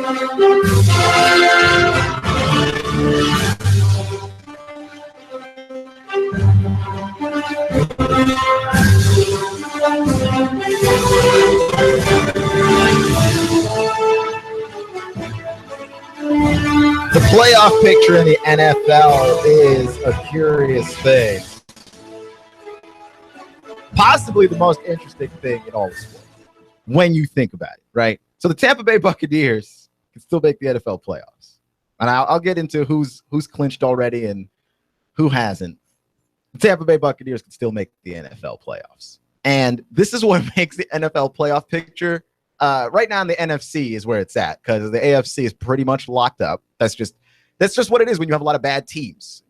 The playoff picture in the NFL is a curious thing. Possibly the most interesting thing in all of sports when you think about it, right? So the Tampa Bay Buccaneers can still make the NFL playoffs. And I'll get into who's clinched already and who hasn't. The Tampa Bay Buccaneers can still make the NFL playoffs. And this is what makes the NFL playoff picture. Right now in the NFC is where it's at because the AFC is pretty much locked up. That's just what it is when you have a lot of bad teams.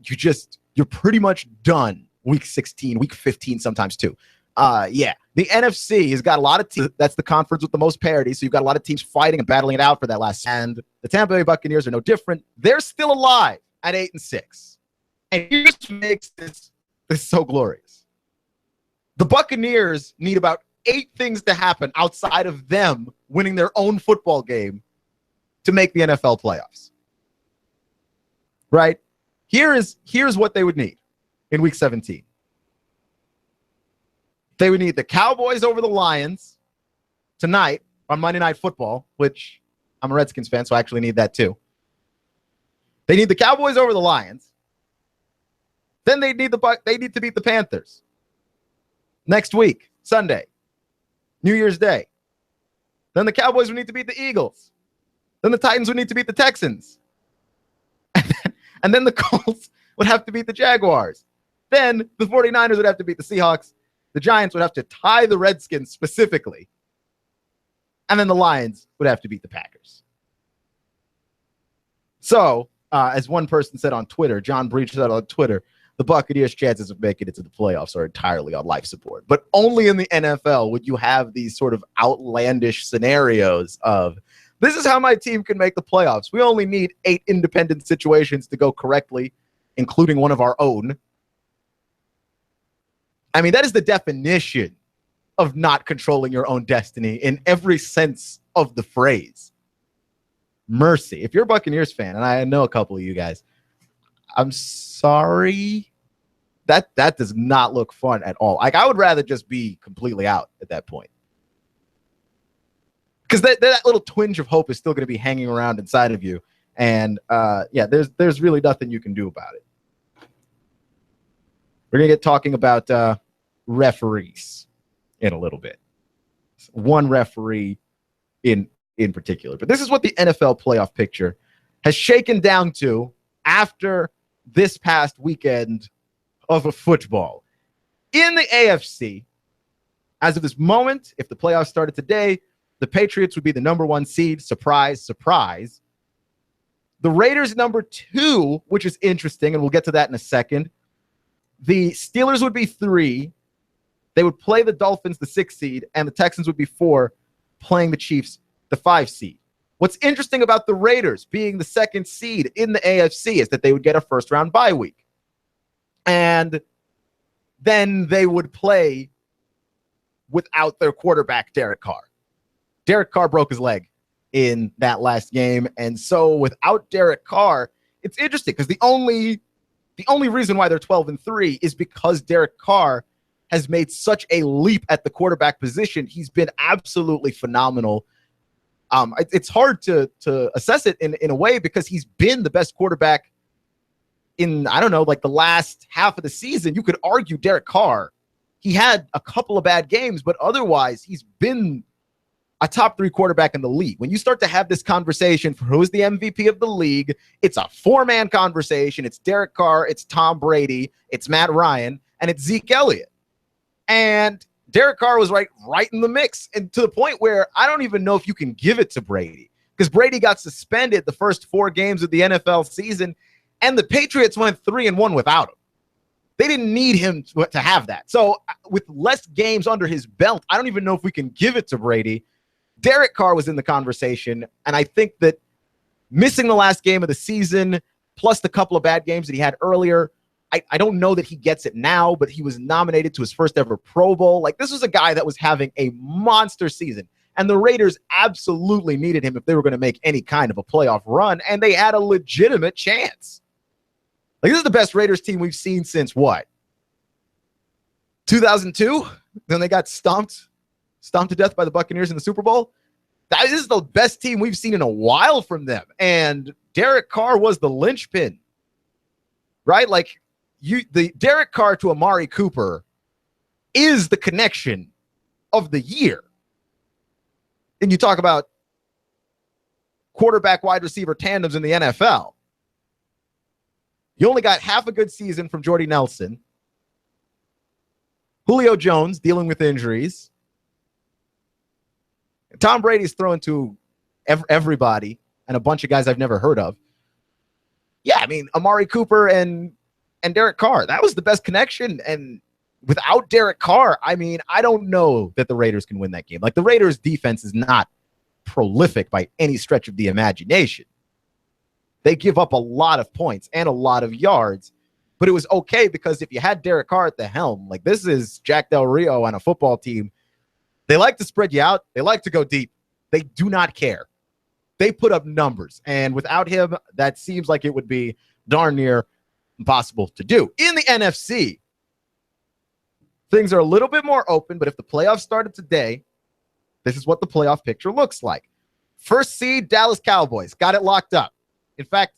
You're pretty much done week 16, week 15 sometimes too. The NFC has got a lot of teams. That's the conference with the most parity. So you've got a lot of teams fighting and battling it out for that last. And the Tampa Bay Buccaneers are no different. They're still alive at 8-6. And here's what makes this so glorious. The Buccaneers need about 8 things to happen outside of them winning their own football game to make the NFL playoffs. Right? Here's what they would need in week 17. They would need the Cowboys over the Lions tonight on Monday Night Football, which I'm a Redskins fan, so I actually need that too. They need the Cowboys over the Lions. Then they need to beat the Panthers next week, Sunday, New Year's Day. Then the Cowboys would need to beat the Eagles. Then the Titans would need to beat the Texans. And then the Colts would have to beat the Jaguars. Then the 49ers would have to beat the Seahawks. The Giants would have to tie the Redskins specifically. And then the Lions would have to beat the Packers. So, as one person said on Twitter, John Breach said on Twitter, the Buccaneers' chances of making it to the playoffs are entirely on life support. But only in the NFL would you have these sort of outlandish scenarios of, this is how my team can make the playoffs. We only need 8 independent situations to go correctly, including one of our own. I mean, that is the definition of not controlling your own destiny in every sense of the phrase. Mercy. If you're a Buccaneers fan, and I know a couple of you guys, I'm sorry. That does not look fun at all. Like, I would rather just be completely out at that point. Because that little twinge of hope is still going to be hanging around inside of you. And, there's really nothing you can do about it. We're going to get talking about referees in a little bit. One referee in particular. But this is what the NFL playoff picture has shaken down to after this past weekend of a football. In the AFC, as of this moment, if the playoffs started today, the Patriots would be the number 1 seed. Surprise, surprise. The Raiders number 2, which is interesting, and we'll get to that in a second. The Steelers would be 3. They would play the Dolphins, the 6 seed, and the Texans would be 4, playing the Chiefs, the 5 seed. What's interesting about the Raiders being the 2nd seed in the AFC is that they would get a first-round bye week. And then they would play without their quarterback, Derek Carr. Derek Carr broke his leg in that last game. And so without Derek Carr, it's interesting because the only reason why they're 12-3 is because Derek Carr has made such a leap at the quarterback position. He's been absolutely phenomenal. It's hard to assess it in a way because he's been the best quarterback in, I don't know, like the last half of the season. You could argue Derek Carr, he had a couple of bad games, but otherwise he's been a top 3 quarterback in the league. When you start to have this conversation for who's the MVP of the league, it's a 4-man conversation. It's Derek Carr, it's Tom Brady, it's Matt Ryan, and it's Zeke Elliott. And Derek Carr was right in the mix, and to the point where I don't even know if you can give it to Brady, because Brady got suspended the first 4 games of the NFL season, and the Patriots went 3-1 without him. They didn't need him to have that. So with less games under his belt, I don't even know if we can give it to Brady. Derek Carr was in the conversation, and I think that missing the last game of the season, plus the couple of bad games that he had earlier, I don't know that he gets it now, but he was nominated to his first ever Pro Bowl. Like, this was a guy that was having a monster season. And the Raiders absolutely needed him if they were going to make any kind of a playoff run, and they had a legitimate chance. Like, this is the best Raiders team we've seen since what? 2002? Then they got stomped to death by the Buccaneers in the Super Bowl. This is the best team we've seen in a while from them. And Derek Carr was the linchpin, right? Like, the Derek Carr to Amari Cooper is the connection of the year. And you talk about quarterback wide receiver tandems in the NFL. You only got half a good season from Jordy Nelson. Julio Jones dealing with injuries. Tom Brady's throwing to everybody and a bunch of guys I've never heard of. Yeah, I mean, Amari Cooper and Derek Carr, that was the best connection. And without Derek Carr, I mean, I don't know that the Raiders can win that game. Like, the Raiders' defense is not prolific by any stretch of the imagination. They give up a lot of points and a lot of yards, but it was okay because if you had Derek Carr at the helm, like, this is Jack Del Rio on a football team. They like to spread you out. They like to go deep. They do not care. They put up numbers, and without him, that seems like it would be darn near impossible to do. In the NFC, things are a little bit more open, but if the playoffs started today, this is what the playoff picture looks like. First seed, Dallas Cowboys, got it locked up. In fact,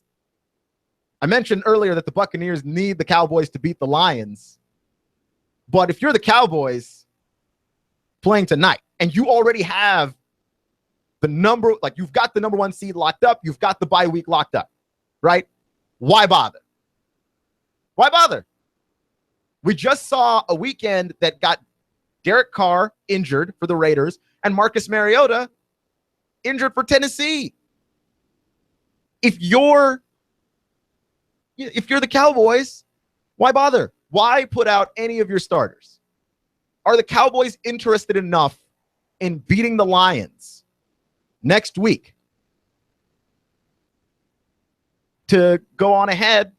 I mentioned earlier that the Buccaneers need the Cowboys to beat the Lions. But if you're the Cowboys playing tonight and you already have you've got the number one seed locked up, you've got the bye week locked up, right? Why bother? Why bother? We just saw a weekend that got Derek Carr injured for the Raiders and Marcus Mariota injured for Tennessee. If you're the Cowboys, why bother? Why put out any of your starters? Are the Cowboys interested enough in beating the Lions next week to go on ahead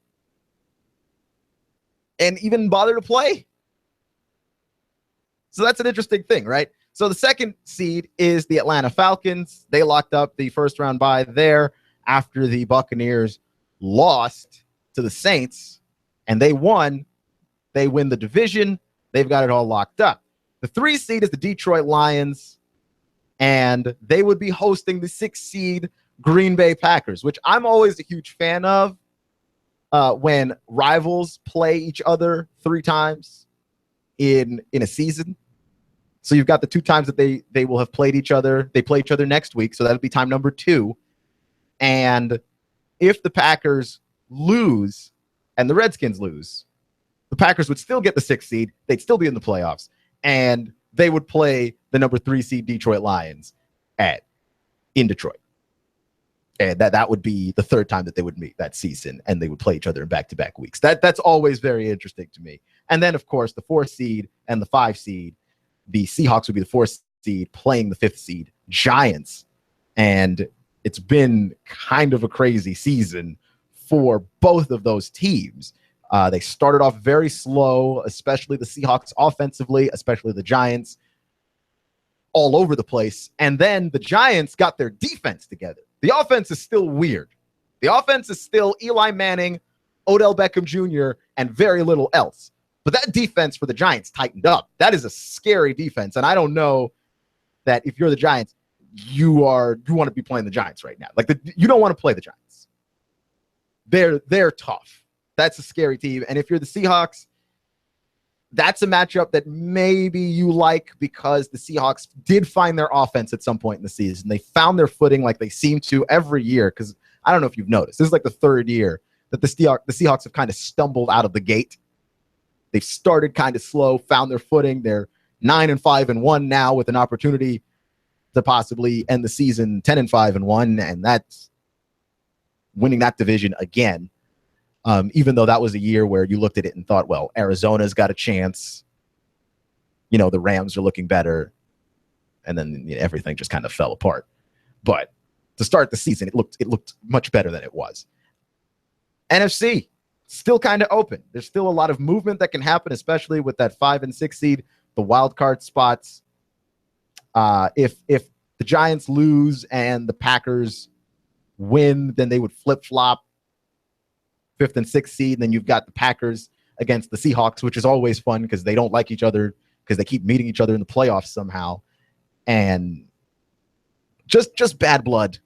and even bother to play? So that's an interesting thing, right? So the second seed is the Atlanta Falcons. They locked up the first round bye there after the Buccaneers lost to the Saints, and they won. They win the division. They've got it all locked up. The 3 seed is the Detroit Lions, and they would be hosting the 6 seed Green Bay Packers, which I'm always a huge fan of when rivals play each other 3 times in a season. So you've got the 2 times that they will have played each other. They play each other next week, so that'll be time number 2. And if the Packers lose and the Redskins lose, the Packers would still get the 6th seed. They'd still be in the playoffs, and they would play the number 3 seed Detroit Lions in Detroit. And that would be the 3rd time that they would meet that season, and they would play each other in back-to-back weeks. That's always very interesting to me. And then, of course, the 4th seed and the 5 seed, the Seahawks would be the 4th seed playing the 5th seed Giants. And it's been kind of a crazy season for both of those teams. They started off very slow, especially the Seahawks offensively, especially the Giants, all over the place. And then the Giants got their defense together. The offense is still weird. The offense is still Eli Manning, Odell Beckham Jr., and very little else. But that defense for the Giants tightened up. That is a scary defense. And I don't know that if you're the Giants, you want to be playing the Giants right now. Like, you don't want to play the Giants. They're tough. That's a scary team. And if you're the Seahawks, that's a matchup that maybe you like because the Seahawks did find their offense at some point in the season. They found their footing like they seem to every year, because I don't know if you've noticed. This is like the 3rd year that the Seahawks have kind of stumbled out of the gate. They've started kind of slow, found their footing. They're 9-5-1 now with an opportunity to possibly end the season 10-5-1, and that's winning that division again. Even though that was a year where you looked at it and thought, well, Arizona's got a chance. You know, the Rams are looking better. And then everything just kind of fell apart. But to start the season, it looked much better than it was. NFC, still kind of open. There's still a lot of movement that can happen, especially with that 5 and 6 seed, the wild card spots. If the Giants lose and the Packers win, then they would flip-flop 5th and 6th seed. And then you've got the Packers against the Seahawks, which is always fun because they don't like each other because they keep meeting each other in the playoffs somehow. And just bad blood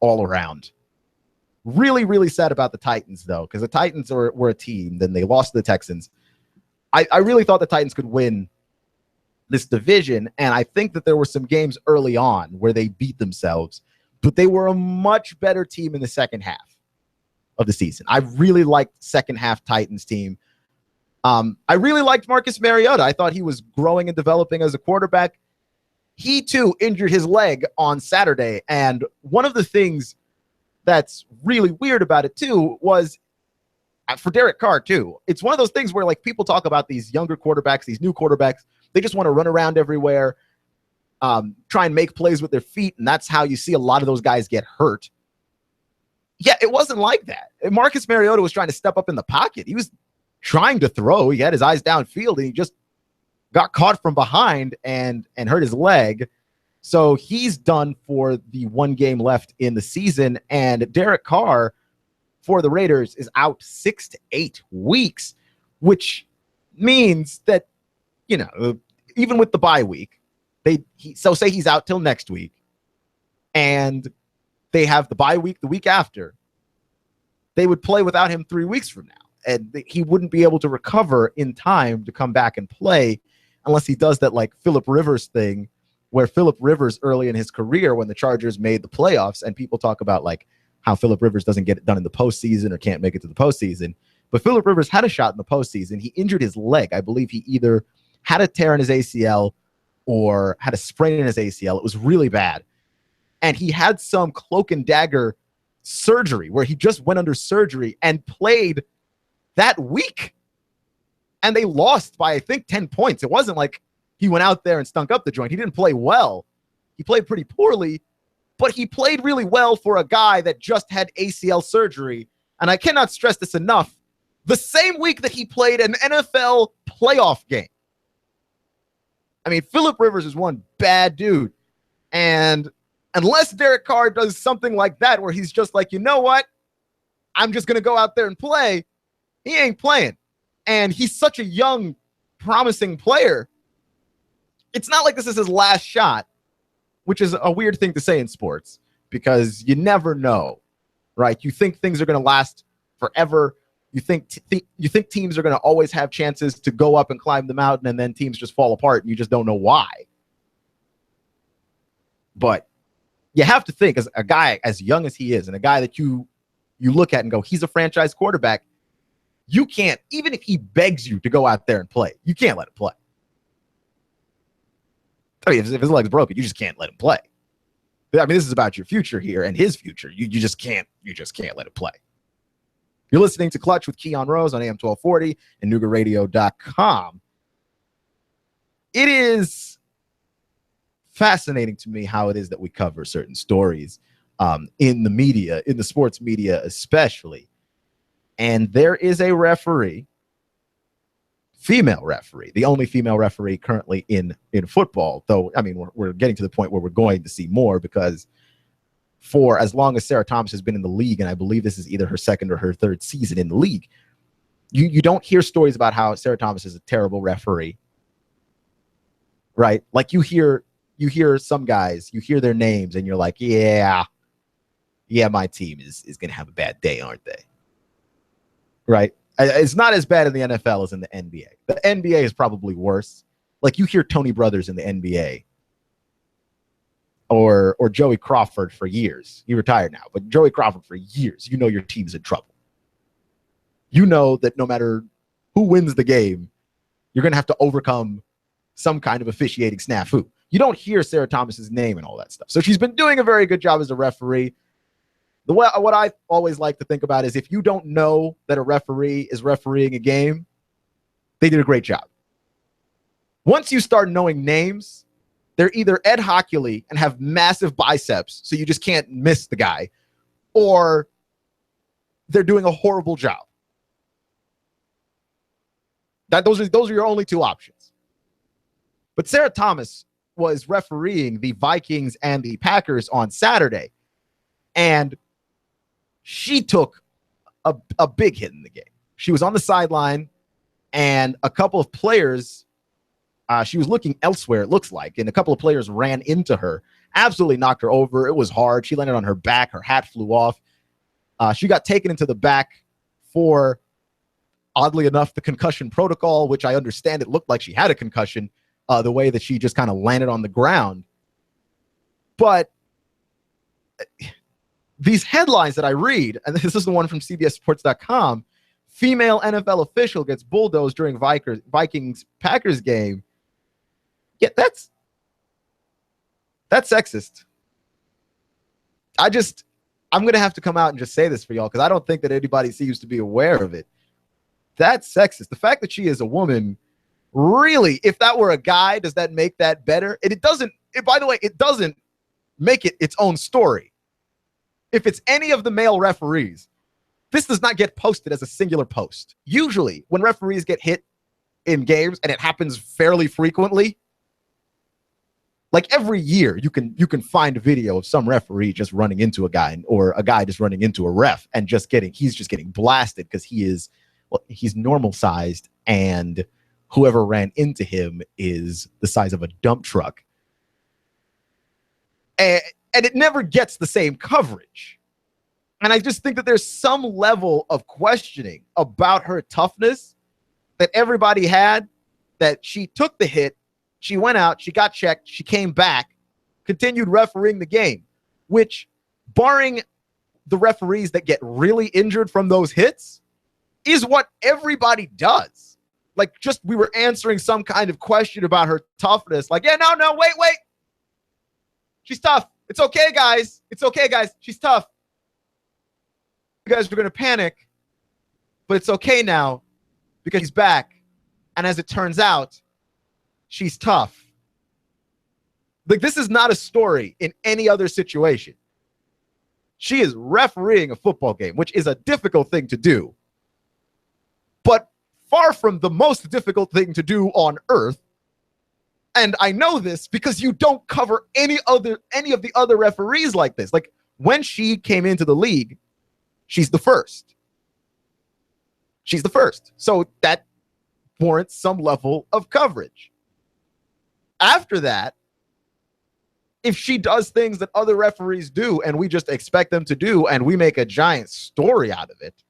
all around. Really, really sad about the Titans, though, because the Titans were a team. Then they lost to the Texans. I really thought the Titans could win this division, and I think that there were some games early on where they beat themselves, but they were a much better team in the second half of the season. I really liked second half Titans team. I really liked Marcus Mariota. I thought he was growing and developing as a quarterback. He, too, injured his leg on Saturday, and one of the things that's really weird about it, too, was for Derek Carr, too. It's one of those things where, like, people talk about these younger quarterbacks, these new quarterbacks. They just want to run around everywhere, try and make plays with their feet, and that's how you see a lot of those guys get hurt. Yeah, it wasn't like that. Marcus Mariota was trying to step up in the pocket. He was trying to throw. He had his eyes downfield, and he just got caught from behind and hurt his leg. So he's done for the one game left in the season, and Derek Carr for the Raiders is out 6 to 8 weeks, which means that, you know, even with the bye week, so say he's out till next week, and they have the bye week the week after, they would play without him 3 weeks from now, and he wouldn't be able to recover in time to come back and play unless he does that like Phillip Rivers thing, where Phillip Rivers early in his career when the Chargers made the playoffs, and people talk about like how Phillip Rivers doesn't get it done in the postseason or can't make it to the postseason. But Phillip Rivers had a shot in the postseason. He injured his leg. I believe he either had a tear in his ACL or had a sprain in his ACL. It was really bad. And he had some cloak and dagger surgery where he just went under surgery and played that week. And they lost by, I think, 10 points. It wasn't like he went out there and stunk up the joint. He didn't play well. He played pretty poorly, but he played really well for a guy that just had ACL surgery. And I cannot stress this enough. The same week that he played an NFL playoff game. I mean, Phillip Rivers is one bad dude. And unless Derek Carr does something like that, where he's just like, you know what? I'm just going to go out there and play. He ain't playing. And he's such a young, promising player. It's not like this is his last shot, which is a weird thing to say in sports because you never know, right? You think things are going to last forever. You think teams are going to always have chances to go up and climb the mountain, and then teams just fall apart, and you just don't know why. But you have to think, as a guy as young as he is, and a guy that you look at and go, he's a franchise quarterback. You can't, even if he begs you to go out there and play, you can't let him play. I mean, if his leg's broken, you just can't let him play. I mean, this is about your future here and his future. You just can't let him play. You're listening to Clutch with Keon Rose on AM 1240 and NoogaRadio.com. It is fascinating to me how it is that we cover certain stories in the media, in the sports media especially. And there is a referee, female referee, the only female referee currently in football. Though, I mean, we're getting to the point where we're going to see more because for as long as Sarah Thomas has been in the league, and I believe this is either her second or her third season in the league, you don't hear stories about how Sarah Thomas is a terrible referee, right? Like you hear some guys, you hear their names, and you're like, yeah, my team is going to have a bad day, aren't they? Right? It's not as bad in the NFL as in the NBA. The NBA is probably worse. Like you hear Tony Brothers in the NBA. Or Joey Crawford for years. He retired now, but Joey Crawford for years, you know your team's in trouble. You know that no matter who wins the game, you're going to have to overcome some kind of officiating snafu. You don't hear Sarah Thomas's name and all that stuff. So she's been doing a very good job as a referee. What I always like to think about is if you don't know that a referee is refereeing a game, they did a great job. Once you start knowing names, they're either Ed Hockley and have massive biceps, so you just can't miss the guy, or they're doing a horrible job. Those are your only two options. But Sarah Thomas was refereeing the Vikings and the Packers on Saturday, and she took a big hit in the game. She was on the sideline, and a couple of players, she was looking elsewhere, it looks like, and a couple of players ran into her, absolutely knocked her over. It was hard. She landed on her back. Her hat flew off. She got taken into the back for, oddly enough, the concussion protocol, which I understand it looked like she had a concussion, the way that she just kind of landed on the ground. But these headlines that I read, and this is the one from CBSSports.com, female NFL official gets bulldozed during Vikings-Packers game. Yeah, that's sexist. I'm going to have to come out and just say this for y'all because I don't think that anybody seems to be aware of it. That's sexist. The fact that she is a woman, really, if that were a guy, does that make that better? It doesn't. By the way, it doesn't make it its own story. If it's any of the male referees, this does not get posted as a singular post. Usually, when referees get hit in games, and it happens fairly frequently, like every year, you can find a video of some referee just running into a guy, or a guy just running into a ref, and he's just getting blasted because he's normal sized, and whoever ran into him is the size of a dump truck. And it never gets the same coverage. And I just think that there's some level of questioning about her toughness that everybody had, that she took the hit, she went out, she got checked, she came back, continued refereeing the game, which, barring the referees that get really injured from those hits, is what everybody does. Like, just we were answering some kind of question about her toughness. Like, yeah, no, wait. She's tough. It's okay, guys. She's tough. You guys are going to panic, but it's okay now because he's back. And as it turns out, she's tough. Like, this is not a story in any other situation. She is refereeing a football game, which is a difficult thing to do, but far from the most difficult thing to do on earth. And I know this because you don't cover any of the other referees like this. Like, when she came into the league, she's the first. So that warrants some level of coverage. After that, if she does things that other referees do and we just expect them to do and we make a giant story out of it,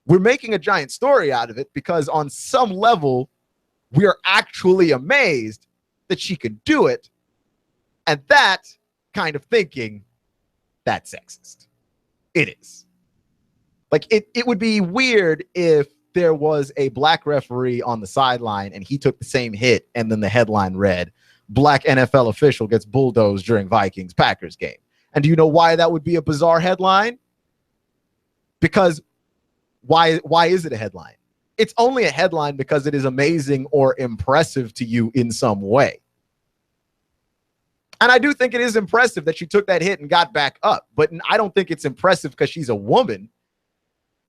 we're making a giant story out of it because on some level, we are actually amazed that she can do it. And that kind of thinking, that's sexist. It is. Like, it would be weird if there was a black referee on the sideline and he took the same hit and then the headline read, "Black NFL official gets bulldozed during Vikings-Packers game." And do you know why that would be a bizarre headline? Because why is it a headline? It's only a headline because it is amazing or impressive to you in some way. And I do think it is impressive that she took that hit and got back up. But I don't think it's impressive because she's a woman.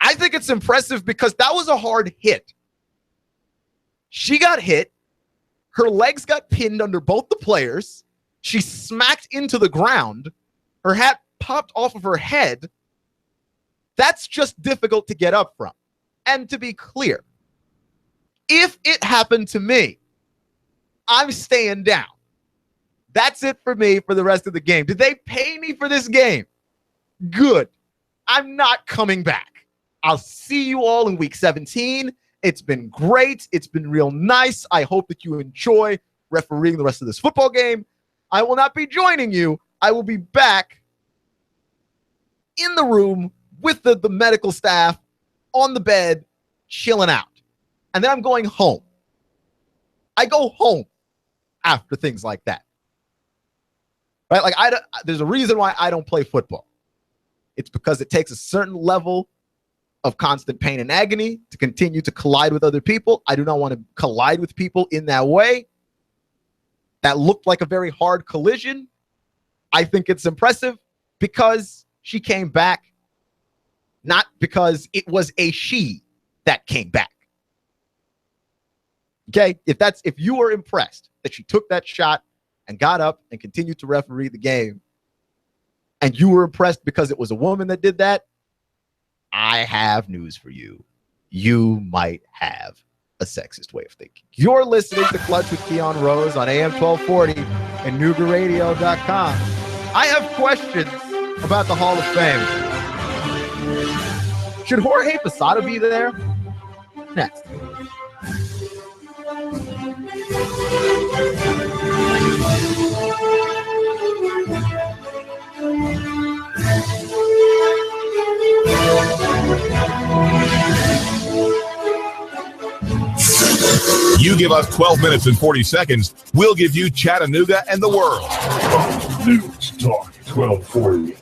I think it's impressive because that was a hard hit. She got hit. Her legs got pinned under both the players. She smacked into the ground. Her hat popped off of her head. That's just difficult to get up from. And to be clear, if it happened to me, I'm staying down. That's it for me for the rest of the game. Did they pay me for this game? Good. I'm not coming back. I'll see you all in week 17. It's been great. It's been real nice. I hope that you enjoy refereeing the rest of this football game. I will not be joining you. I will be back in the room with the medical staff on the bed, chilling out. And then I'm going home. I go home after things like that. Right? Like, there's a reason why I don't play football. It's because it takes a certain level of constant pain and agony to continue to collide with other people. I do not want to collide with people in that way. That looked like a very hard collision. I think it's impressive because she came back, not because it was a she that came back. Okay? If you are impressed that she took that shot and got up and continued to referee the game, and you were impressed because it was a woman that did that, I have news for you. You might have a sexist way of thinking. You're listening to Clutch with Keon Rose on AM 1240 and Noogaradio.com. I have questions about the Hall of Fame. Should Jorge Posada be there? Next. You give us 12 minutes and 40 seconds, we'll give you Chattanooga and the world. News Talk 1240.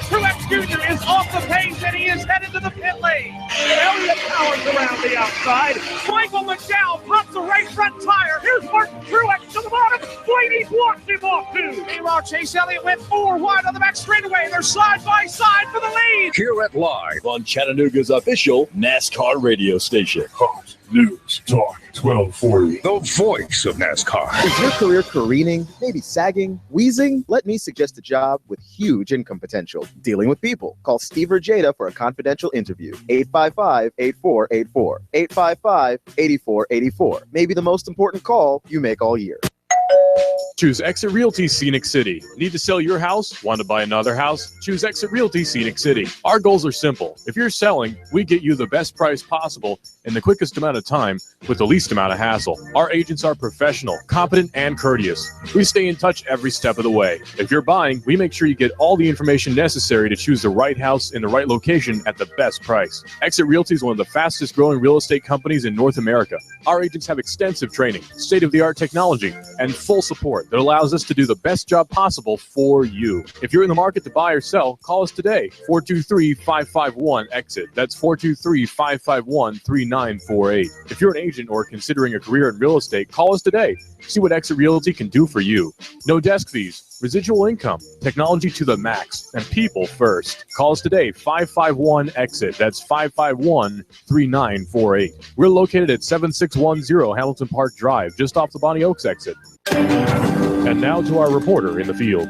Truex Jr. is off the pace and he is headed to the pit lane. Elliott Powers around the outside. Michael McDowell pops a right front tire. Here's Martin Truex to the bottom. Blaney blocks him off too. Meanwhile, Chase Elliott went 4 wide on the back straightaway. They're side by side for the lead. Hear it live on Chattanooga's official NASCAR radio station. Fox News Talk 1240. The voice of NASCAR. Is your career careening, maybe sagging, wheezing? Let me suggest a job with huge income potential. Dealing with people. Call Steve or Jada for a confidential interview. 855-8484. 855-8484. Maybe the most important call you make all year. Choose Exit Realty Scenic City. Need to sell your house? Want to buy another house? Choose Exit Realty Scenic City. Our goals are simple. If you're selling, we get you the best price possible in the quickest amount of time with the least amount of hassle. Our agents are professional, competent, and courteous. We stay in touch every step of the way. If you're buying, we make sure you get all the information necessary to choose the right house in the right location at the best price. Exit Realty is one of the fastest growing real estate companies in North America. Our agents have extensive training, state-of-the-art technology, and full support that allows us to do the best job possible for you. If you're in the market to buy or sell, call us today. 423-551-EXIT. That's 423-551-3948. If you're an agent or considering a career in real estate, call us today. See what Exit Realty can do for you. No desk fees, residual income, technology to the max, and people first. Call us today, 551-EXIT. That's 551-3948. We're located at 7610 Hamilton Park Drive, just off the Bonnie Oaks exit. And now to our reporter in the field.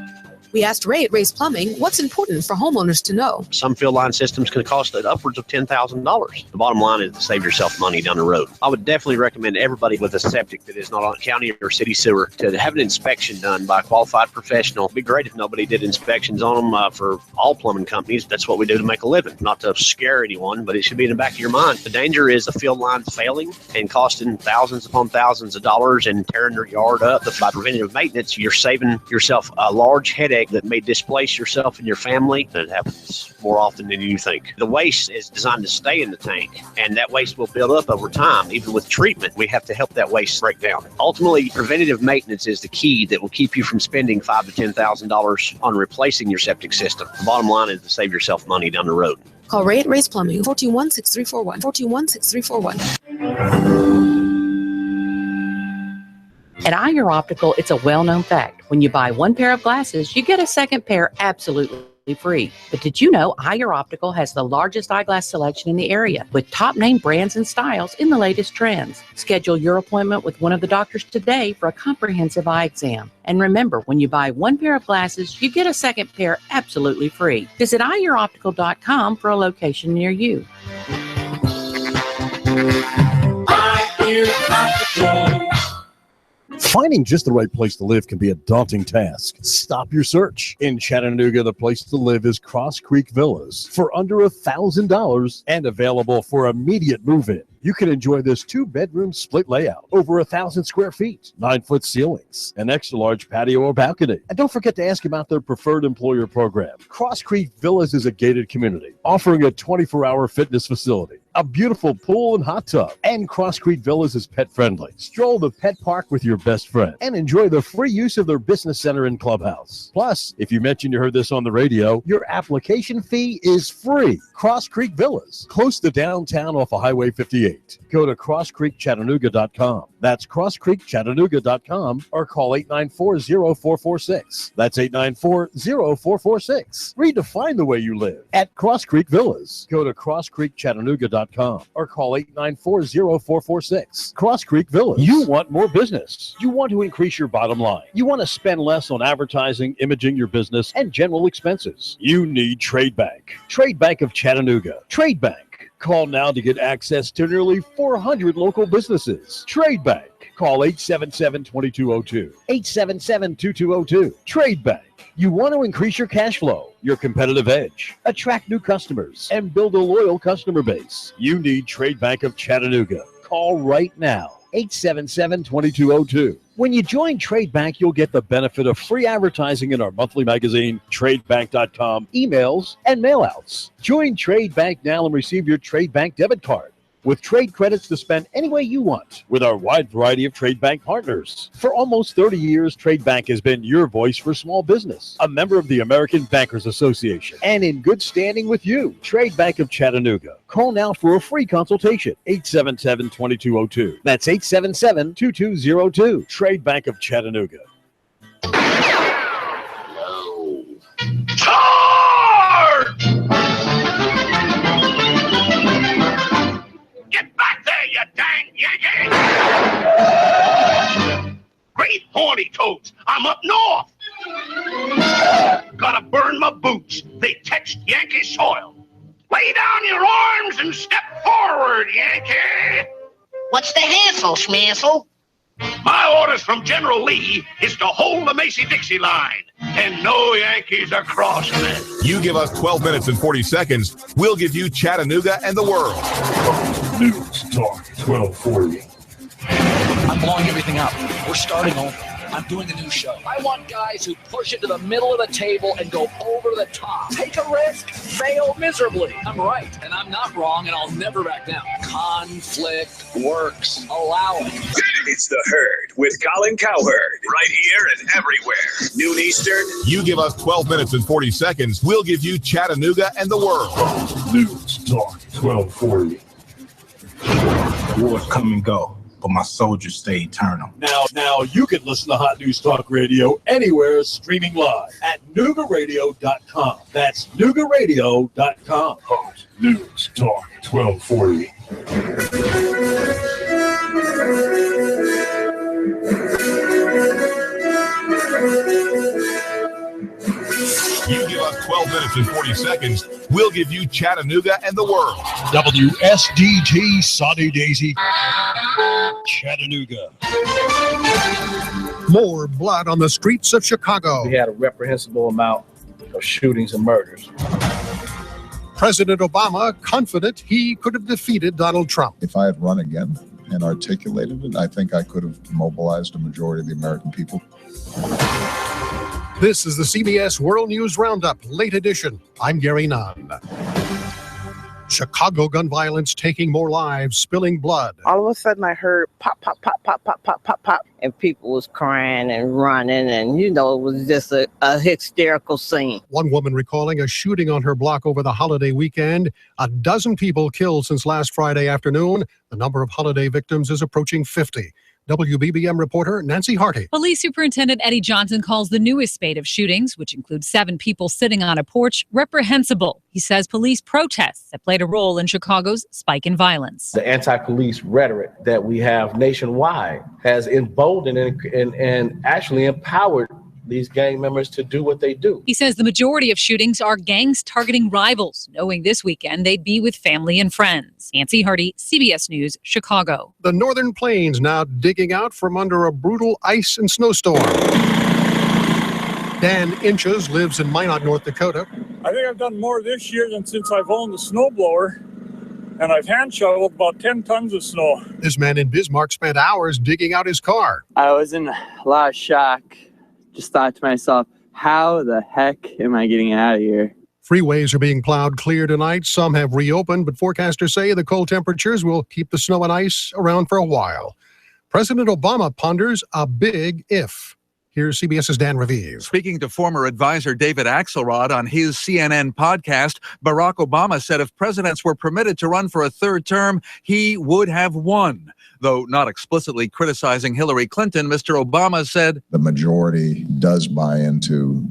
We asked Ray at Ray's Plumbing what's important for homeowners to know. Some field line systems can cost upwards of $10,000. The bottom line is to save yourself money down the road. I would definitely recommend everybody with a septic that is not on county or city sewer to have an inspection done by a qualified professional. It'd be great if nobody did inspections on them for all plumbing companies. That's what we do to make a living. Not to scare anyone, but it should be in the back of your mind. The danger is the field line failing and costing thousands upon thousands of dollars and tearing your yard up. By preventative maintenance, you're saving yourself a large headache that may displace yourself and your family. That happens more often than you think. The waste is designed to stay in the tank, and that waste will build up over time. Even with treatment, we have to help that waste break down. Ultimately, preventative maintenance is the key that will keep you from spending $5,000 to $10,000 on replacing your septic system. The bottom line is to save yourself money down the road. Call Ray at Ray's Plumbing, 421-6341, 421-6341. At Iyer Optical, it's a well-known fact. When you buy one pair of glasses, you get a second pair absolutely free. But did you know Iyer Optical has the largest eyeglass selection in the area with top-name brands and styles in the latest trends? Schedule your appointment with one of the doctors today for a comprehensive eye exam. And remember, when you buy one pair of glasses, you get a second pair absolutely free. Visit IyerOptical.com for a location near you. Iyer Optical. Finding just the right place to live can be a daunting task. Stop your search. In Chattanooga, the place to live is Cross Creek Villas for under $1,000 and available for immediate move-in. You can enjoy this 2-bedroom split layout, over 1,000 square feet, 9-foot ceilings, an extra large patio or balcony. And don't forget to ask about their preferred employer program. Cross Creek Villas is a gated community offering a 24-hour fitness facility, a beautiful pool and hot tub, and Cross Creek Villas is pet friendly. Stroll the pet park with your best friend and enjoy the free use of their business center and clubhouse. Plus, if you mention you heard this on the radio, your application fee is free. Cross Creek Villas, close to downtown off of Highway 58. Go to crosscreekchattanooga.com. That's CrossCreekChattanooga.com or call 894-0446. That's 894-0446. Redefine the way you live at Cross Creek Villas. Go to CrossCreekChattanooga.com or call 894-0446. Cross Creek Villas. You want more business. You want to increase your bottom line. You want to spend less on advertising, imaging your business, and general expenses. You need Trade Bank. Trade Bank of Chattanooga. Trade Bank. Call now to get access to nearly 400 local businesses. Trade Bank. Call 877-2202. 877-2202. Trade Bank. You want to increase your cash flow, your competitive edge, attract new customers, and build a loyal customer base. You need Trade Bank of Chattanooga. Call right now. 877-2202. When you join Trade Bank, you'll get the benefit of free advertising in our monthly magazine, TradeBank.com, emails, and mailouts. Join Trade Bank now and receive your Trade Bank debit card with trade credits to spend any way you want with our wide variety of Trade Bank partners. For almost 30 years, Trade Bank has been your voice for small business, a member of the American Bankers Association, and in good standing with you. Trade Bank of Chattanooga. Call now for a free consultation, 877-2202. That's 877-2202. Trade Bank of Chattanooga. Charge! Get back there, you dang Yankee! Great horny toads, I'm up north. Gotta burn my boots, they touched Yankee soil. Lay down your arms and step forward, Yankee! What's the hassle, Schmassel? My orders from General Lee is to hold the Macy-Dixie line, and no Yankees are crossing it. You give us 12 minutes and 40 seconds, we'll give you Chattanooga and the world. News Talk 1240. I'm blowing everything up. We're starting over. I'm doing a new show. I want guys who push it to the middle of the table and go over the top. Take a risk, fail miserably. I'm right, and I'm not wrong, and I'll never back down. Conflict works. Allow it. It's The Herd with Colin Cowherd. Right here and everywhere. Noon Eastern. You give us 12 minutes and 40 seconds, we'll give you Chattanooga and the world. News Talk 1240. Wars come and go, but my soldiers stay eternal. Now you can listen to Hot News Talk Radio anywhere, streaming live at Noogaradio.com. That's Noogaradio.com. Hot News Talk 1240. You give us 12 minutes and 40 seconds, we'll give you Chattanooga and the world. WSDG Sunny Daisy, Chattanooga. More blood on the streets of Chicago. We had a reprehensible amount of shootings and murders. President Obama confident he could have defeated Donald Trump. If I had run again and articulated it, I think I could have mobilized a majority of the American people. This is the CBS World News Roundup, late edition. I'm Gary Nunn. Chicago gun violence taking more lives, spilling blood. All of a sudden I heard pop, pop, pop, pop, pop, pop, pop, pop. And people was crying and running. And, it was just a hysterical scene. One woman recalling a shooting on her block over the holiday weekend. A dozen people killed since last Friday afternoon. The number of holiday victims is approaching 50. WBBM reporter Nancy Harty. Police Superintendent Eddie Johnson calls the newest spate of shootings, which includes 7 people sitting on a porch, reprehensible. He says police protests have played a role in Chicago's spike in violence. The anti-police rhetoric that we have nationwide has emboldened and actually empowered these gang members to do what they do. He says the majority of shootings are gangs targeting rivals, knowing this weekend they'd be with family and friends. Nancy Harty, CBS News, Chicago. The Northern Plains now digging out from under a brutal ice and snowstorm. Dan Inches lives in Minot, North Dakota. I think I've done more this year than since I've owned the snowblower, and I've hand shoveled about 10 tons of snow. This man in Bismarck spent hours digging out his car. I was in a lot of shock. Just thought to myself, how the heck am I getting out of here? Freeways are being plowed clear tonight. Some have reopened, but forecasters say the cold temperatures will keep the snow and ice around for a while. President Obama ponders a big if. Here's CBS's Dan Raviv. Speaking to former advisor David Axelrod on his CNN podcast, Barack Obama said if presidents were permitted to run for a third term, he would have won. Though not explicitly criticizing Hillary Clinton, Mr. Obama said, the majority does buy into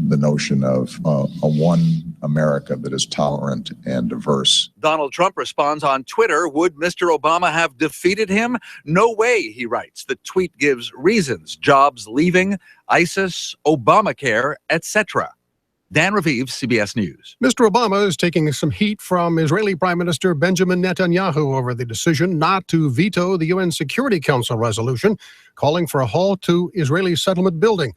the notion of a one America that is tolerant and diverse. Donald Trump responds on Twitter, would Mr. Obama have defeated him? No way, he writes. The tweet gives reasons: jobs leaving, ISIS, Obamacare, etc. Dan Raviv, CBS News. Mr. Obama is taking some heat from Israeli Prime Minister Benjamin Netanyahu over the decision not to veto the UN Security Council resolution calling for a halt to Israeli settlement building.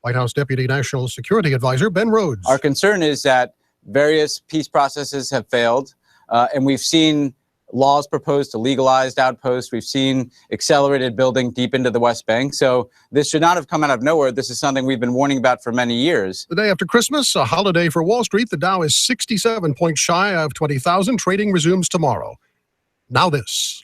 White House Deputy National Security Advisor Ben Rhodes. Our concern is that various peace processes have failed, and we've seen laws proposed to legalized outposts. We've seen accelerated building deep into the West Bank. So this should not have come out of nowhere. This is something we've been warning about for many years. The day after Christmas, a holiday for Wall Street. The Dow is 67 points shy of 20,000. Trading resumes tomorrow. Now this.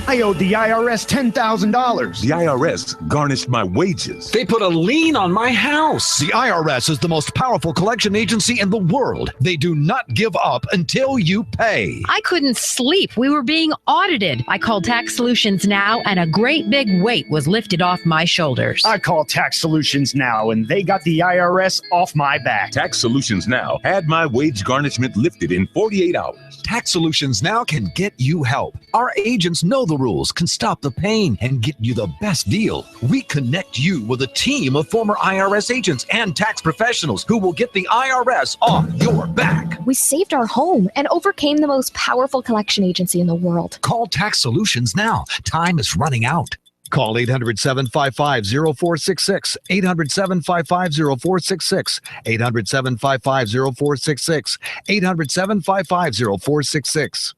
I owed the IRS $10,000. The IRS garnished my wages. They put a lien on my house. The IRS is the most powerful collection agency in the world. They do not give up until you pay. I couldn't sleep. We were being audited. I called Tax Solutions Now, and a great big weight was lifted off my shoulders. I called Tax Solutions Now, and they got the IRS off my back. Tax Solutions Now had my wage garnishment lifted in 48 hours. Tax Solutions Now can get you help. Our agents know the rules, can stop the pain, and get you the best deal. We connect you with a team of former IRS agents and tax professionals who will get the IRS off your back. We saved our home and overcame the most powerful collection agency in the world. Call Tax Solutions now. Time is running out. Call 800-755-0466, 800-755-0466, 800-755-0466, 800-755-0466.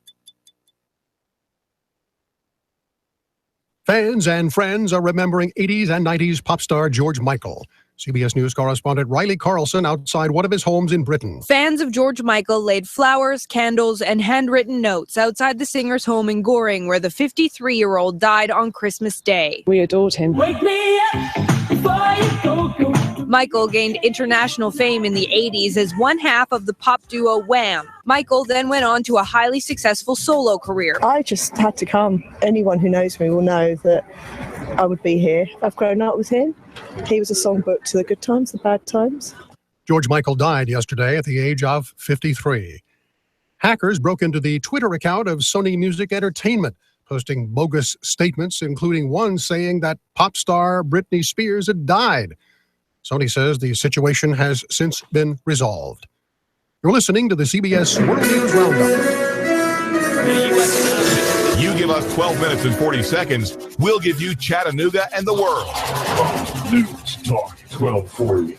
Fans and friends are remembering 80s and 90s pop star George Michael. CBS News correspondent Riley Carlson outside one of his homes in Britain. Fans of George Michael laid flowers, candles, and handwritten notes outside the singer's home in Goring, where the 53-year-old died on Christmas Day. We adored him. Wake me up before you go. Michael gained international fame in the 80s as one half of the pop duo Wham! Michael then went on to a highly successful solo career. I just had to come. Anyone who knows me will know that I would be here. I've grown up with him. He was a songbook to the good times, the bad times. George Michael died yesterday at the age of 53. Hackers broke into the Twitter account of Sony Music Entertainment, posting bogus statements, including one saying that pop star Britney Spears had died. Sony says the situation has since been resolved. You're listening to the CBS World News Roundup. You give us 12 minutes and 40 seconds, we'll give you Chattanooga and the world. News Talk 1240.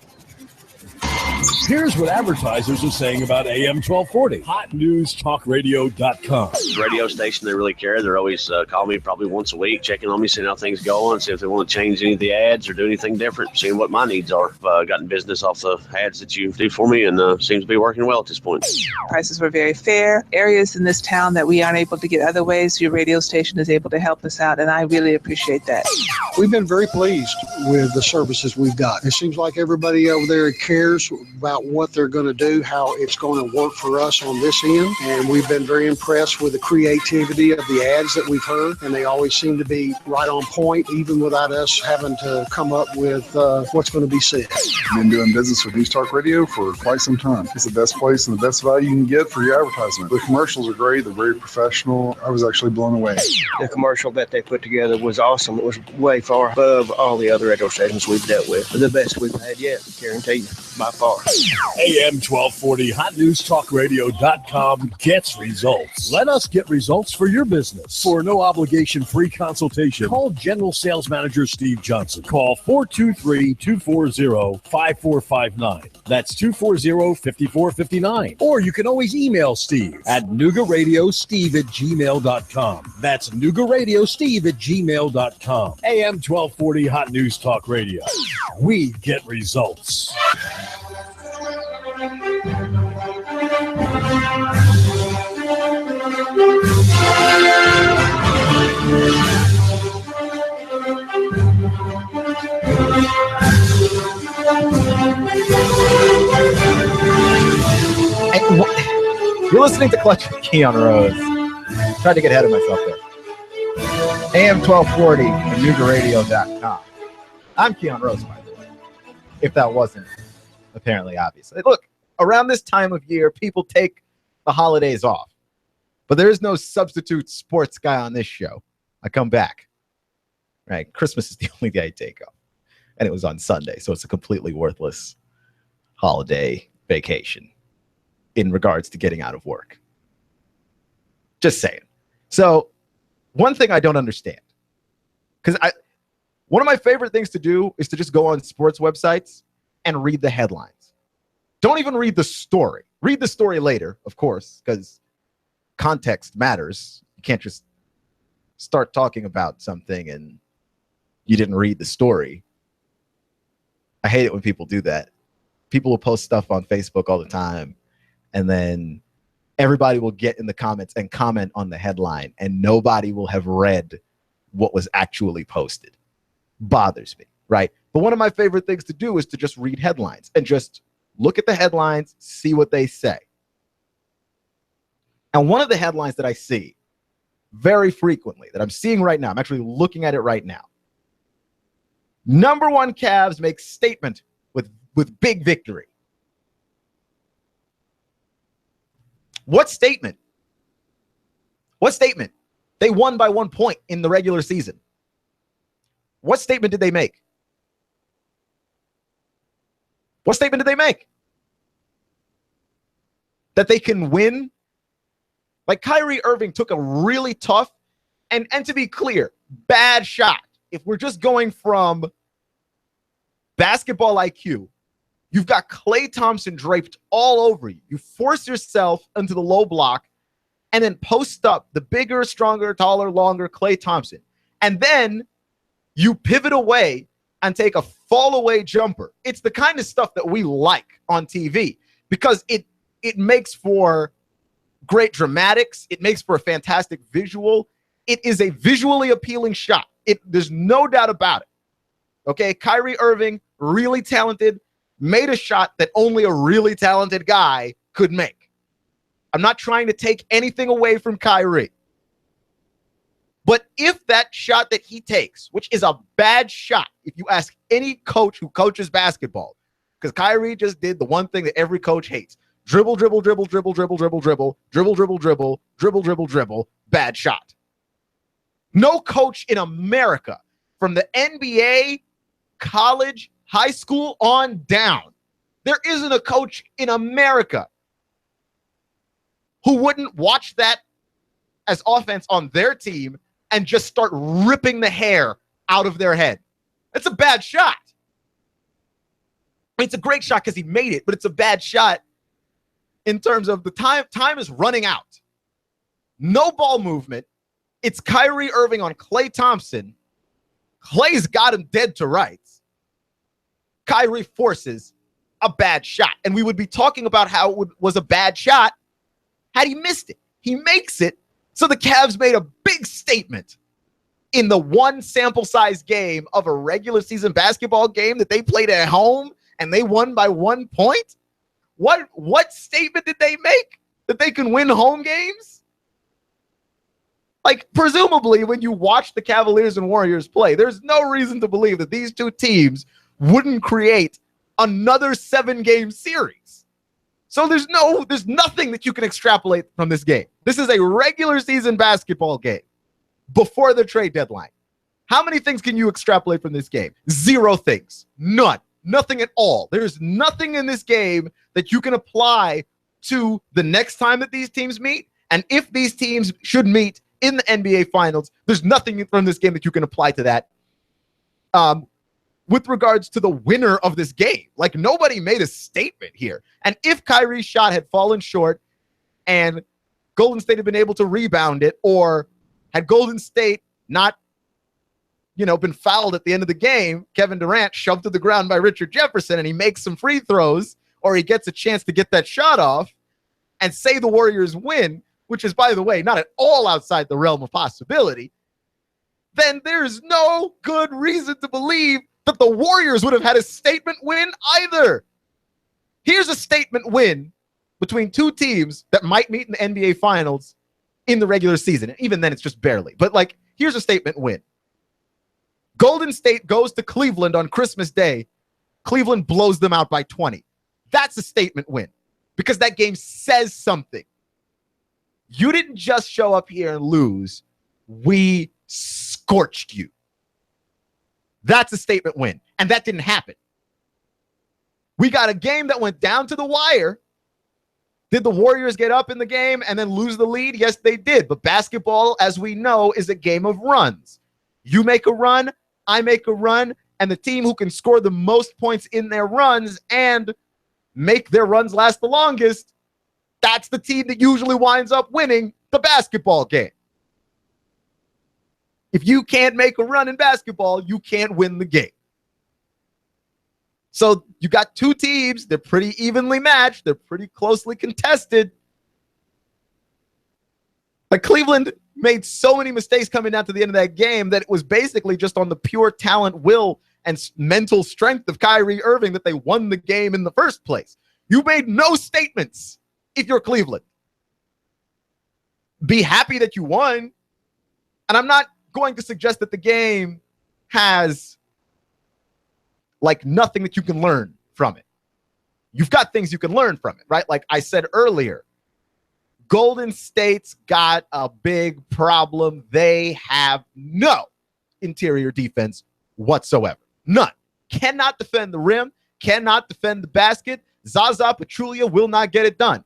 Here's what advertisers are saying about AM 1240. HotNewsTalkRadio.com. Radio station, they really care. They're always calling me probably once a week, checking on me, seeing how things going, see if they want to change any of the ads or do anything different, seeing what my needs are. I've gotten business off the ads that you do for me, and seems to be working well at this point. Prices were very fair. Areas in this town that we aren't able to get other ways, your radio station is able to help us out, and I really appreciate that. We've been very pleased with the services we've got. It seems like everybody over there cares about what they're going to do, how it's going to work for us on this end. And we've been very impressed with the creativity of the ads that we've heard. And they always seem to be right on point, even without us having to come up with what's going to be said. I've been doing business with News Talk Radio for quite some time. It's the best place and the best value you can get for your advertisement. The commercials are great. They're very professional. I was actually blown away. The commercial that they put together was awesome. It was way far above all the other radio stations we've dealt with. The best we've had yet, I guarantee you, by far. AM 1240, HotNewsTalkRadio.com gets results. Let us get results for your business. For no obligation free consultation, call General Sales Manager Steve Johnson. Call 423-240-5459. That's 240-5459. Or you can always email Steve at NoogaRadioSteve@gmail.com. That's NoogaRadioSteve@gmail.com. AM 1240, Hot News Talk Radio. We get results. You're listening to Clutch with Keon Rose. Tried to get ahead of myself there. AM 1240 and NoogaRadio.com. I'm Keon Rose, by the way, if that wasn't apparently obvious. Look, around this time of year, people take the holidays off. But there is no substitute sports guy on this show. I come back. Right? Christmas is the only day I take off. And it was on Sunday, so it's a completely worthless holiday vacation in regards to getting out of work. Just saying. So, one thing I don't understand, because one of my favorite things to do is to just go on sports websites and read the headlines. Don't even read the story. Read the story later, of course, because context matters. You can't just start talking about something and you didn't read the story. I hate it when people do that. People will post stuff on Facebook all the time, and then everybody will get in the comments and comment on the headline, and nobody will have read what was actually posted. Bothers me, right? But one of my favorite things to do is to just read headlines and just look at the headlines, see what they say. And one of the headlines that I see very frequently, that I'm seeing right now, I'm actually looking at it right now. Number one Cavs make statement with big victory. What statement? What statement? They won by 1 point in the regular season. What statement did they make? What statement did they make? That they can win? Like Kyrie Irving took a really tough, and to be clear, bad shot. If we're just going from basketball IQ, you've got Klay Thompson draped all over you. You force yourself into the low block and then post up the bigger, stronger, taller, longer Klay Thompson. And then you pivot away and take a fall away jumper. It's the kind of stuff that we like on TV because it makes for great dramatics. It makes for a fantastic visual. It is a visually appealing shot. There's no doubt about it. Okay, Kyrie Irving, really talented, made a shot that only a really talented guy could make. I'm not trying to take anything away from Kyrie. But if that shot that he takes, which is a bad shot, if you ask any coach who coaches basketball, because Kyrie just did the one thing that every coach hates. Dribble, dribble, dribble, dribble, dribble, dribble, dribble, dribble, dribble, dribble, dribble, dribble, dribble, bad shot. No coach in America, from the NBA, college, high school on down, there isn't a coach in America who wouldn't watch that as offense on their team and just start ripping the hair out of their head. It's a bad shot. I mean, it's a great shot because he made it, but it's a bad shot in terms of the time. Time is running out. No ball movement. It's Kyrie Irving on Klay Thompson. Klay's got him dead to rights. Kyrie forces a bad shot. And we would be talking about how it was a bad shot had he missed it. He makes it. So the Cavs made a big statement in the one sample size game of a regular season basketball game that they played at home and they won by 1 point. What statement did they make? That they can win home games? Like, presumably, when you watch the Cavaliers and Warriors play, there's no reason to believe that these two teams wouldn't create another 7-game series. So there's nothing that you can extrapolate from this game. This is a regular season basketball game before the trade deadline. How many things can you extrapolate from this game? 0 things. None. Nothing at all. There's nothing in this game that you can apply to the next time that these teams meet. And if these teams should meet in the NBA Finals, there's nothing from this game that you can apply to that. With regards to the winner of this game, like, nobody made a statement here. And if Kyrie's shot had fallen short and Golden State had been able to rebound it, or had Golden State not, been fouled at the end of the game, Kevin Durant shoved to the ground by Richard Jefferson, and he makes some free throws, or he gets a chance to get that shot off, and say the Warriors win, which is, by the way, not at all outside the realm of possibility, then there's no good reason to believe that the Warriors would have had a statement win either. Here's a statement win between two teams that might meet in the NBA Finals in the regular season. And even then, it's just barely. But, like, here's a statement win. Golden State goes to Cleveland on Christmas Day. Cleveland blows them out by 20. That's a statement win because that game says something. You didn't just show up here and lose. We scorched you. That's a statement win. And that didn't happen. We got a game that went down to the wire. Did the Warriors get up in the game and then lose the lead? Yes, they did. But basketball, as we know, is a game of runs. You make a run, I make a run, and the team who can score the most points in their runs and make their runs last the longest, that's the team that usually winds up winning the basketball game. If you can't make a run in basketball, you can't win the game. So you got two teams. They're pretty evenly matched. They're pretty closely contested. But Cleveland made so many mistakes coming down to the end of that game that it was basically just on the pure talent, will, and mental strength of Kyrie Irving that they won the game in the first place. You made no statements if you're Cleveland. Be happy that you won. And I'm not going to suggest that the game has like nothing that you can learn from it. You've got things you can learn from it, right? Like I said earlier, Golden State's got a big problem. They have no interior defense whatsoever. None. Cannot defend the rim, cannot defend the basket. Zaza Pachulia will not get it done.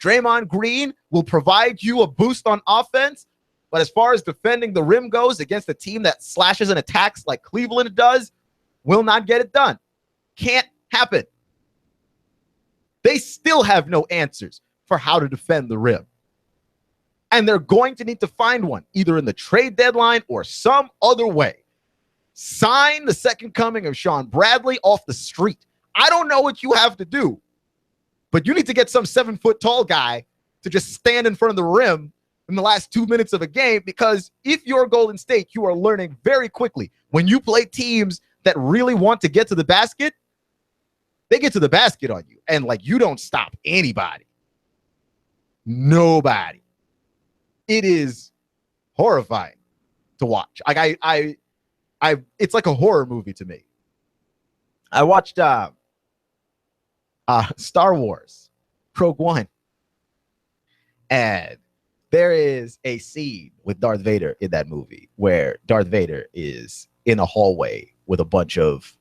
Draymond Green will provide you a boost on offense, but as far as defending the rim goes against a team that slashes and attacks like Cleveland does, will not get it done. Can't happen. They still have no answers for how to defend the rim. And they're going to need to find one, either in the trade deadline or some other way. Sign the second coming of Sean Bradley off the street. I don't know what you have to do, but you need to get some 7-foot-tall guy to just stand in front of the rim in the last 2 minutes of a game, because if you're Golden State, you are learning very quickly. When you play teams that really want to get to the basket, they get to the basket on you. And like, you don't stop anybody. Nobody. It is horrifying to watch. Like it's like a horror movie to me. I watched Star Wars Rogue One, and there is a scene with Darth Vader in that movie where Darth Vader is in a hallway with a bunch of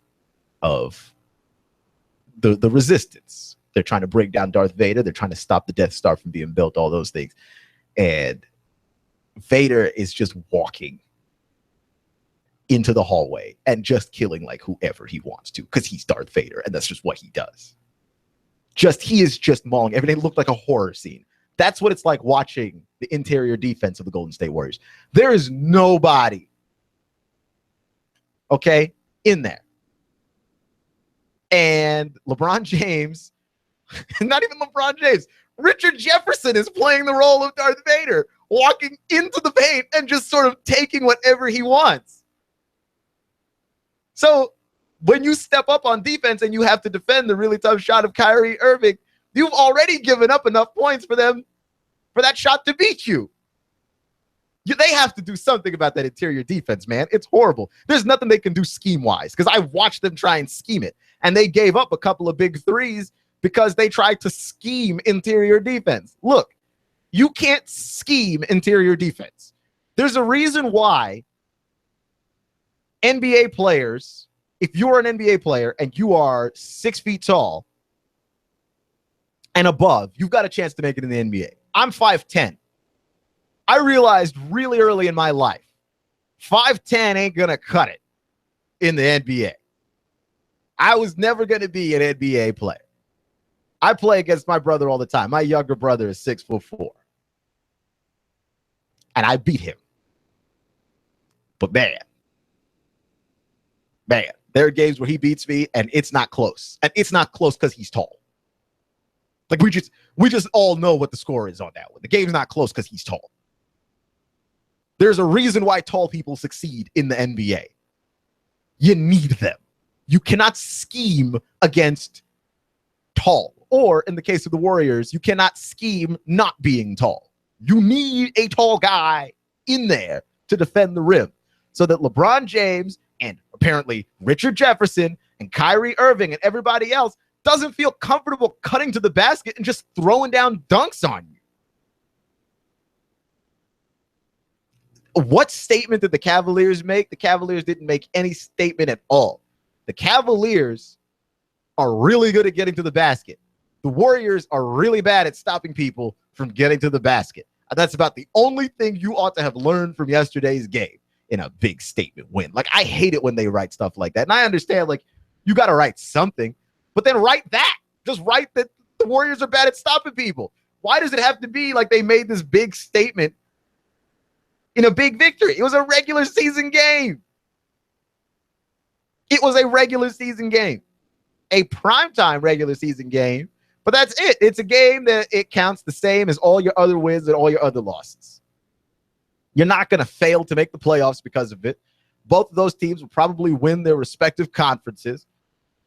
the resistance. They're trying to bring down Darth Vader. They're trying to stop the Death Star from being built, all those things. And Vader is just walking into the hallway and just killing like whoever he wants to, because he's Darth Vader, and that's just what he does. He is just mauling everything. It looked like a horror scene. That's what it's like watching the interior defense of the Golden State Warriors. There is nobody, okay, in there. And LeBron James, not even LeBron James, Richard Jefferson is playing the role of Darth Vader, walking into the paint and just sort of taking whatever he wants. So when you step up on defense and you have to defend the really tough shot of Kyrie Irving, you've already given up enough points for them, for that shot to beat you. They have to do something about that interior defense, man. It's horrible. There's nothing they can do scheme-wise, because I've watched them try and scheme it, and they gave up a couple of big threes because they tried to scheme interior defense. Look, you can't scheme interior defense. There's a reason why NBA players, if you're an NBA player and you are 6 feet tall and above, you've got a chance to make it in the NBA. I'm 5'10". I realized really early in my life, 5'10" ain't going to cut it in the NBA. I was never going to be an NBA player. I play against my brother all the time. My younger brother is 6'4". And I beat him. But man, there are games where he beats me and it's not close. And it's not close because he's tall. Like we just all know what the score is on that one. The game's not close because he's tall. There's a reason why tall people succeed in the NBA. You need them. You cannot scheme against tall. Or in the case of the Warriors, you cannot scheme not being tall. You need a tall guy in there to defend the rim so that LeBron James and apparently Richard Jefferson and Kyrie Irving and everybody else doesn't feel comfortable cutting to the basket and just throwing down dunks on you. What statement did the Cavaliers make? The Cavaliers didn't make any statement at all. The Cavaliers are really good at getting to the basket. The Warriors are really bad at stopping people from getting to the basket. And that's about the only thing you ought to have learned from yesterday's game in a big statement win. Like, I hate it when they write stuff like that. And I understand, like, you got to write something, but then write that. Just write that the Warriors are bad at stopping people. Why does it have to be like they made this big statement in a big victory? It was a regular season game. It was a regular season game. A primetime regular season game. But that's it. It's a game that it counts the same as all your other wins and all your other losses. You're not going to fail to make the playoffs because of it. Both of those teams will probably win their respective conferences.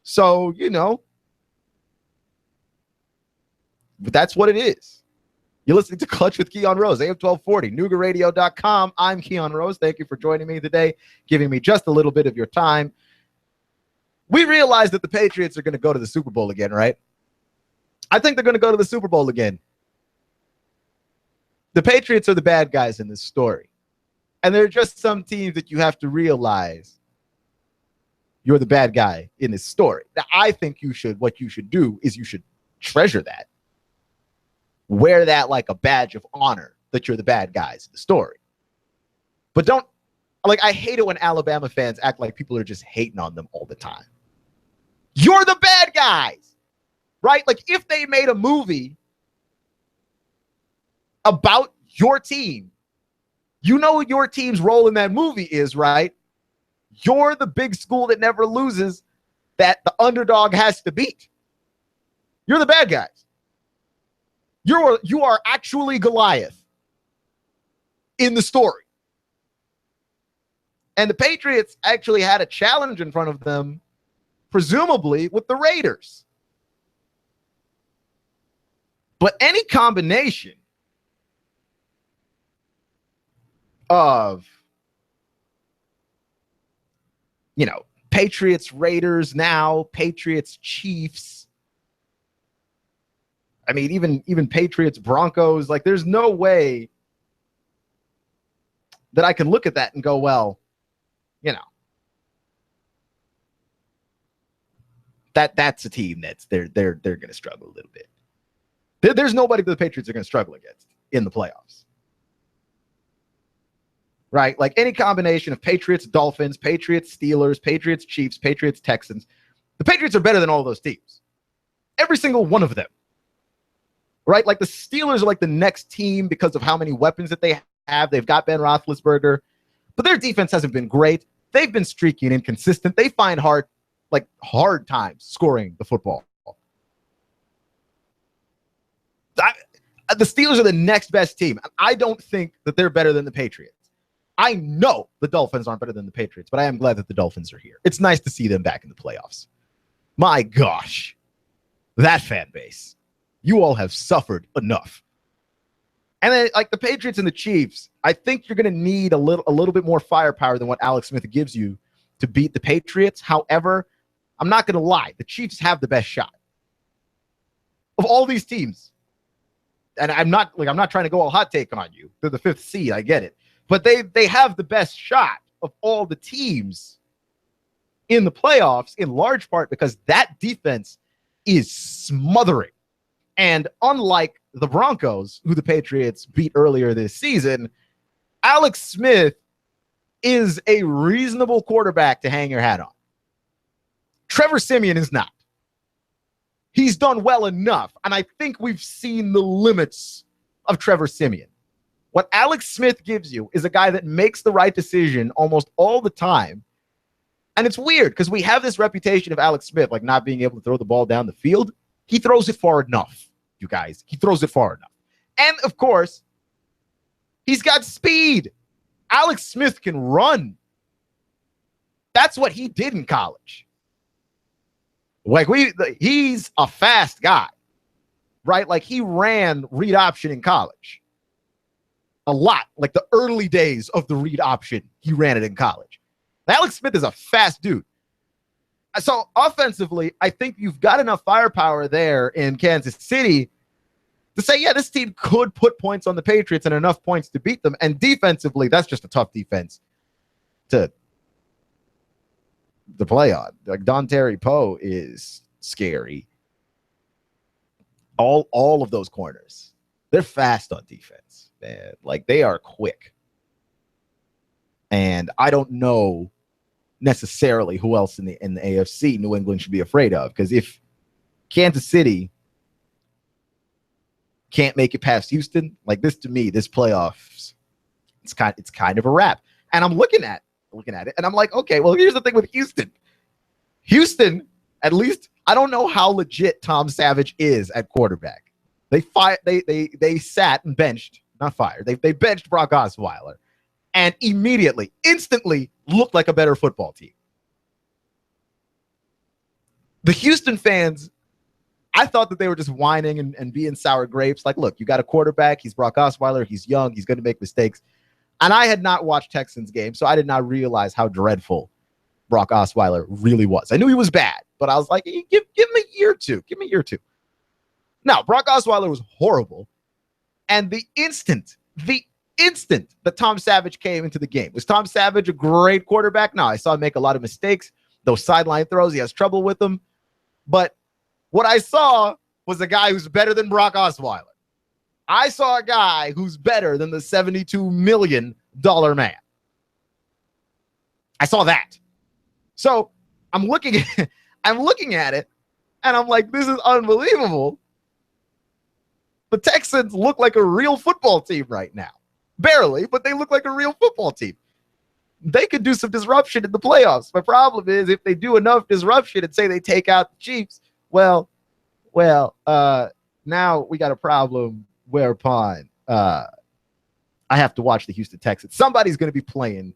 So, you know, but that's what it is. You're listening to Clutch with Keon Rose, AM 1240, NoogaRadio.com. I'm Keon Rose. Thank you for joining me today, giving me just a little bit of your time. We realize that the Patriots are going to go to the Super Bowl again, right? I think they're going to go to the Super Bowl again. The Patriots are the bad guys in this story. And there are just some teams that you have to realize you're the bad guy in this story. Now, I think what you should do is you should treasure that. Wear that like a badge of honor that you're the bad guys in the story. But don't, like, I hate it when Alabama fans act like people are just hating on them all the time. You're the bad guys, right? Like, if they made a movie about your team, you know what your team's role in that movie is, right? You're the big school that never loses that the underdog has to beat. You're the bad guys. You are actually Goliath in the story. And the Patriots actually had a challenge in front of them, presumably with the Raiders. But any combination of, you know, Patriots, Raiders now, Patriots, Chiefs, I mean, even Patriots, Broncos, like, there's no way that I can look at that and go, well, you know, that's a team that's they're going to struggle a little bit. There's nobody that the Patriots are going to struggle against in the playoffs. Right? Like, any combination of Patriots, Dolphins, Patriots, Steelers, Patriots, Chiefs, Patriots, Texans, the Patriots are better than all those teams. Every single one of them. Right? Like, the Steelers are like the next team because of how many weapons that they have. They've got Ben Roethlisberger, but their defense hasn't been great. They've been streaky and inconsistent. They find hard times scoring the football. The Steelers are the next best team. I don't think that they're better than the Patriots. I know the Dolphins aren't better than the Patriots, but I am glad that the Dolphins are here. It's nice to see them back in the playoffs. My gosh, that fan base. You all have suffered enough. And then, like, the Patriots and the Chiefs, I think you're going to need a little bit more firepower than what Alex Smith gives you to beat the Patriots. However, I'm not going to lie. The Chiefs have the best shot of all these teams. And I'm not trying to go all hot take on you. They're the 5th seed. I get it. But they have the best shot of all the teams in the playoffs, in large part because that defense is smothering. And unlike the Broncos, who the Patriots beat earlier this season, Alex Smith is a reasonable quarterback to hang your hat on. Trevor Siemian is not. He's done well enough, and I think we've seen the limits of Trevor Siemian. What Alex Smith gives you is a guy that makes the right decision almost all the time. And it's weird because we have this reputation of Alex Smith, like, not being able to throw the ball down the field. He throws it far enough, you guys. He throws it far enough. And, of course, he's got speed. Alex Smith can run. That's what he did in college. Like he's a fast guy, right? Like he ran read option in college a lot. Like the early days of the read option, he ran it in college. Alex Smith is a fast dude. So offensively, I think you've got enough firepower there in Kansas City to say, yeah, this team could put points on the Patriots and enough points to beat them. And defensively, that's just a tough defense to play on. Like Dontari Poe is scary. All of those corners, they're fast on defense, man. Like they are quick. And I don't know necessarily who else in the AFC New England should be afraid of, because if Kansas City can't make it past Houston, like this, to me, this playoffs, it's kind of a wrap. And I'm looking at it and I'm like, okay, well, here's the thing with Houston, at least I don't know how legit Tom Savage is at quarterback. They sat and benched, not fired. They benched Brock Osweiler and instantly looked like a better football team. The Houston fans, I thought that they were just whining and being sour grapes. Like, look, you got a quarterback. He's Brock Osweiler. He's young. He's going to make mistakes. And I had not watched Texans games, so I did not realize how dreadful Brock Osweiler really was. I knew he was bad, but I was like, give him a year or two. Give me a year or two. Now, Brock Osweiler was horrible. And the instant that Tom Savage came into the game, was Tom Savage a great quarterback? No, I saw him make a lot of mistakes. Those sideline throws, he has trouble with them. But what I saw was a guy who's better than Brock Osweiler. I saw a guy who's better than the $72 million man. I saw that. So I'm looking at it, and I'm like, this is unbelievable. The Texans look like a real football team right now. Barely, but they look like a real football team. They could do some disruption in the playoffs. My problem is if they do enough disruption and say they take out the Chiefs, well, now we got a problem whereupon I have to watch the Houston Texans. Somebody's going to be playing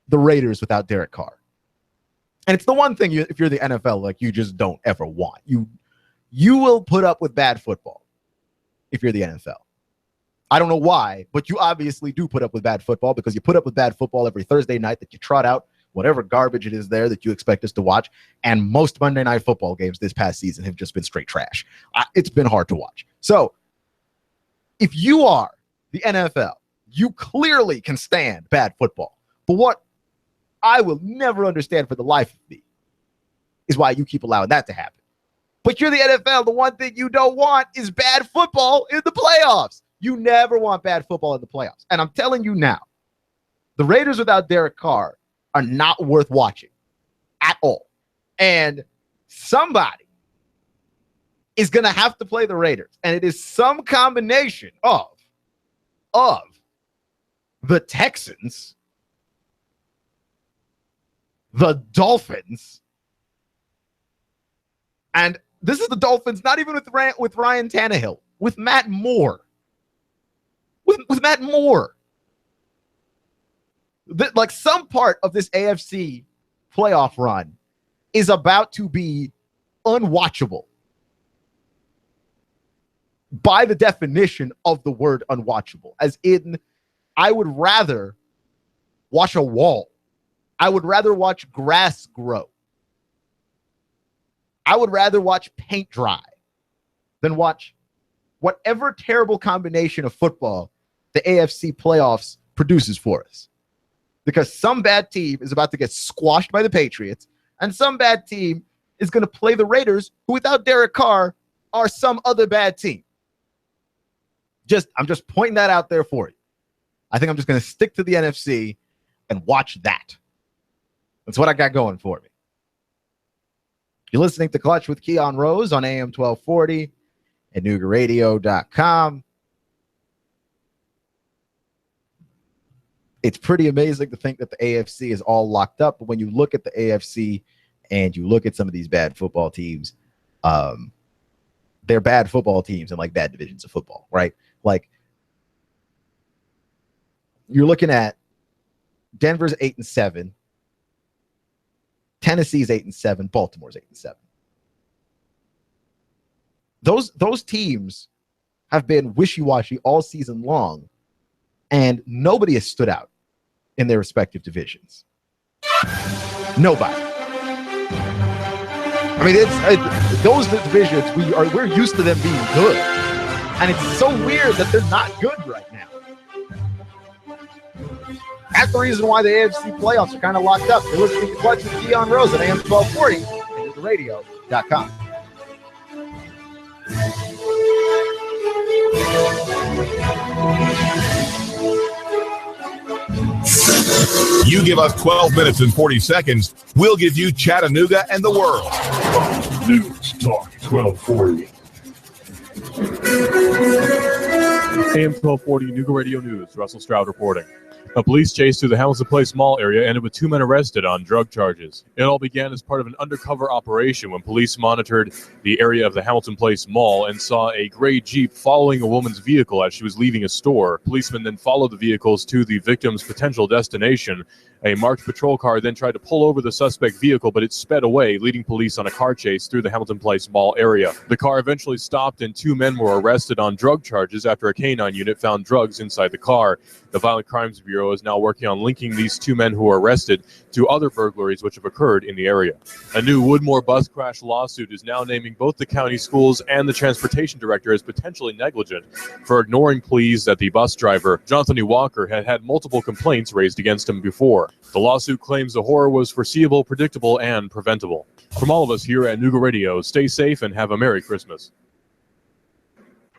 the Raiders without Derek Carr. And it's the one thing if you're the NFL, like you just don't ever want. You will put up with bad football if you're the NFL. I don't know why, but you obviously do put up with bad football because you put up with bad football every Thursday night that you trot out whatever garbage it is there that you expect us to watch. And most Monday Night Football games this past season have just been straight trash. It's been hard to watch. So if you are the NFL, you clearly can stand bad football. But what I will never understand for the life of me is why you keep allowing that to happen. But you're the NFL. The one thing you don't want is bad football in the playoffs. You never want bad football in the playoffs. And I'm telling you now, the Raiders without Derek Carr are not worth watching at all. And somebody is going to have to play the Raiders. And it is some combination of the Texans, the Dolphins, and this is the Dolphins, not even with Ryan Tannehill, with Matt Moore. With Matt Moore. Like some part of this AFC playoff run is about to be unwatchable by the definition of the word unwatchable, as in I would rather watch a wall. I would rather watch grass grow. I would rather watch paint dry than watch whatever terrible combination of football the AFC playoffs produces for us. Because some bad team is about to get squashed by the Patriots, and some bad team is going to play the Raiders, who without Derek Carr are some other bad team. I'm just pointing that out there for you. I think I'm just going to stick to the NFC and watch that. That's what I got going for me. You're listening to Clutch with Keon Rose on AM 1240 and Noogaradio.com. It's pretty amazing to think that the AFC is all locked up. But when you look at the AFC and you look at some of these bad football teams, they're bad football teams and like bad divisions of football, right? Like you're looking at Denver's 8-7, Tennessee's 8-7, Baltimore's 8-7. Those teams have been wishy-washy all season long, and nobody has stood out in their respective divisions. Nobody. I mean, those divisions, we're used to them being good, and it's so weird that they're not good right now. That's the reason why the AFC playoffs are kind of locked up. You're listening to Clutch with Keon Rose at AM 1240 and NoogaRadio.com. You give us 12 minutes and 40 seconds, we'll give you Chattanooga and the world. News Talk 1240. AM 1240 Nooga Radio News. Russell Stroud reporting. A police chase through the Hamilton Place Mall area ended with 2 men arrested on drug charges. It all began as part of an undercover operation when police monitored the area of the Hamilton Place Mall and saw a gray Jeep following a woman's vehicle as she was leaving a store. Policemen then followed the vehicles to the victim's potential destination. A marked patrol car then tried to pull over the suspect vehicle, but it sped away, leading police on a car chase through the Hamilton Place Mall area. The car eventually stopped and 2 men were arrested on drug charges after a canine unit found drugs inside the car. The Violent Crimes Bureau is now working on linking these 2 men who were arrested to other burglaries which have occurred in the area. A new Woodmore bus crash lawsuit is now naming both the county schools and the transportation director as potentially negligent for ignoring pleas that the bus driver, Jonathan E. Walker, had multiple complaints raised against him before. The lawsuit claims the horror was foreseeable, predictable, and preventable. From all of us here at Nooga Radio, stay safe and have a Merry Christmas.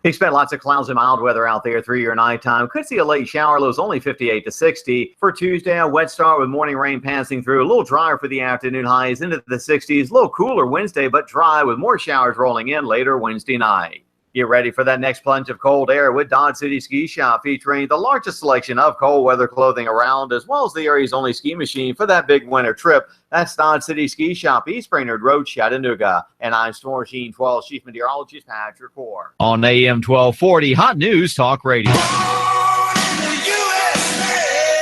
Expect lots of clouds and mild weather out there through your nighttime. Could see a late shower, lows only 58 to 60. For Tuesday, a wet start with morning rain passing through. A little drier for the afternoon, highs into the 60s. A little cooler Wednesday, but dry with more showers rolling in later Wednesday night. Get ready for that next plunge of cold air with Dodge City Ski Shop, featuring the largest selection of cold weather clothing around, as well as the area's only ski machine for that big winter trip. That's Dodge City Ski Shop, East Brainerd Road, Chattanooga. And I'm Storm Sheen 12 Chief Meteorologist Patrick Core. On AM 1240, Hot News Talk Radio.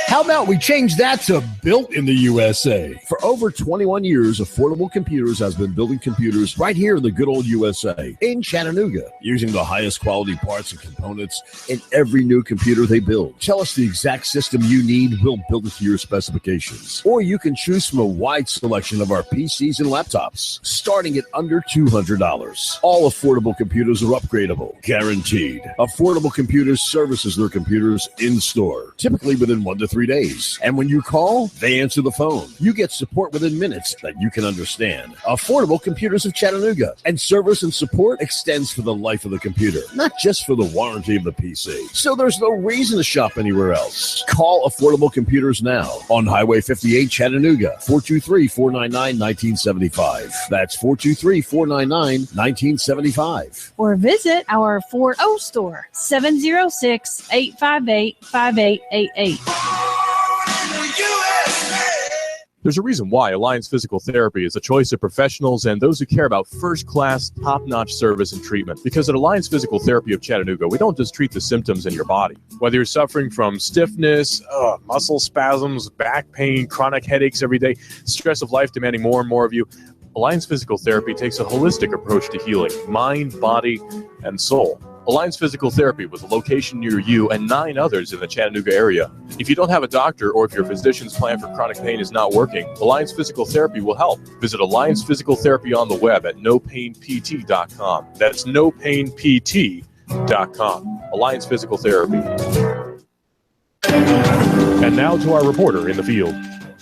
How about we change that to Built in the USA? For over 21 years, Affordable Computers has been building computers right here in the good old USA, in Chattanooga, using the highest quality parts and components in every new computer they build. Tell us the exact system you need, we'll build it to your specifications. Or you can choose from a wide selection of our PCs and laptops, starting at under $200. All Affordable Computers are upgradable, guaranteed. Affordable Computers services their computers in store, typically within 1 to 3 days. And when you call, they answer the phone. You get support within minutes that you can understand. Affordable Computers of Chattanooga. And service and support extends for the life of the computer, not just for the warranty of the PC. So there's no reason to shop anywhere else. Call Affordable Computers now on Highway 58 Chattanooga, 423-499-1975. That's 423-499-1975. Or visit our Fort O store, 706-858-5888. There's a reason why Alliance Physical Therapy is a choice of professionals and those who care about first-class, top-notch service and treatment. Because at Alliance Physical Therapy of Chattanooga, we don't just treat the symptoms in your body. Whether you're suffering from stiffness, muscle spasms, back pain, chronic headaches every day, stress of life demanding more and more of you, Alliance Physical Therapy takes a holistic approach to healing, mind, body, and soul. Alliance Physical Therapy with a location near you and 9 others in the Chattanooga area. If you don't have a doctor or if your physician's plan for chronic pain is not working, Alliance Physical Therapy will help. Visit Alliance Physical Therapy on the web at nopainpt.com. That's nopainpt.com. Alliance Physical Therapy. And now to our reporter in the field.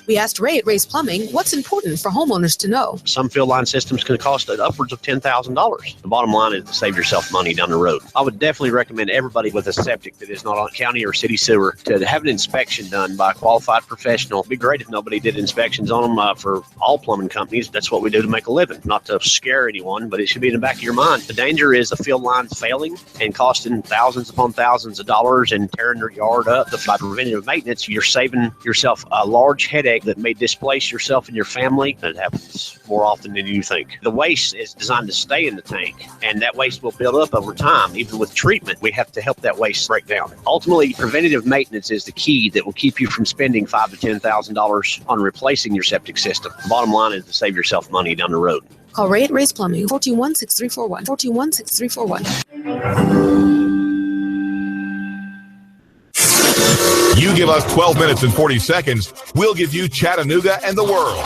We asked Ray at Ray's Plumbing what's important for homeowners to know. Some field line systems can cost upwards of $10,000. The bottom line is to save yourself money down the road. I would definitely recommend everybody with a septic that is not on county or city sewer to have an inspection done by a qualified professional. It'd be great if nobody did inspections on them for all plumbing companies. That's what we do to make a living. Not to scare anyone, but it should be in the back of your mind. The danger is the field lines failing and costing thousands upon thousands of dollars and tearing your yard up. By preventative maintenance, you're saving yourself a large headache that may displace yourself and your family. That happens more often than you think. The waste is designed to stay in the tank, and that waste will build up over time. Even with treatment, we have to help that waste break down. Ultimately, preventative maintenance is the key that will keep you from spending $5,000 to $10,000 on replacing your septic system. The bottom line is to save yourself money down the road. Call Ray at Ray's Plumbing, 421-6341, 421-6341. You give us 12 minutes and 40 seconds, we'll give you Chattanooga and the world.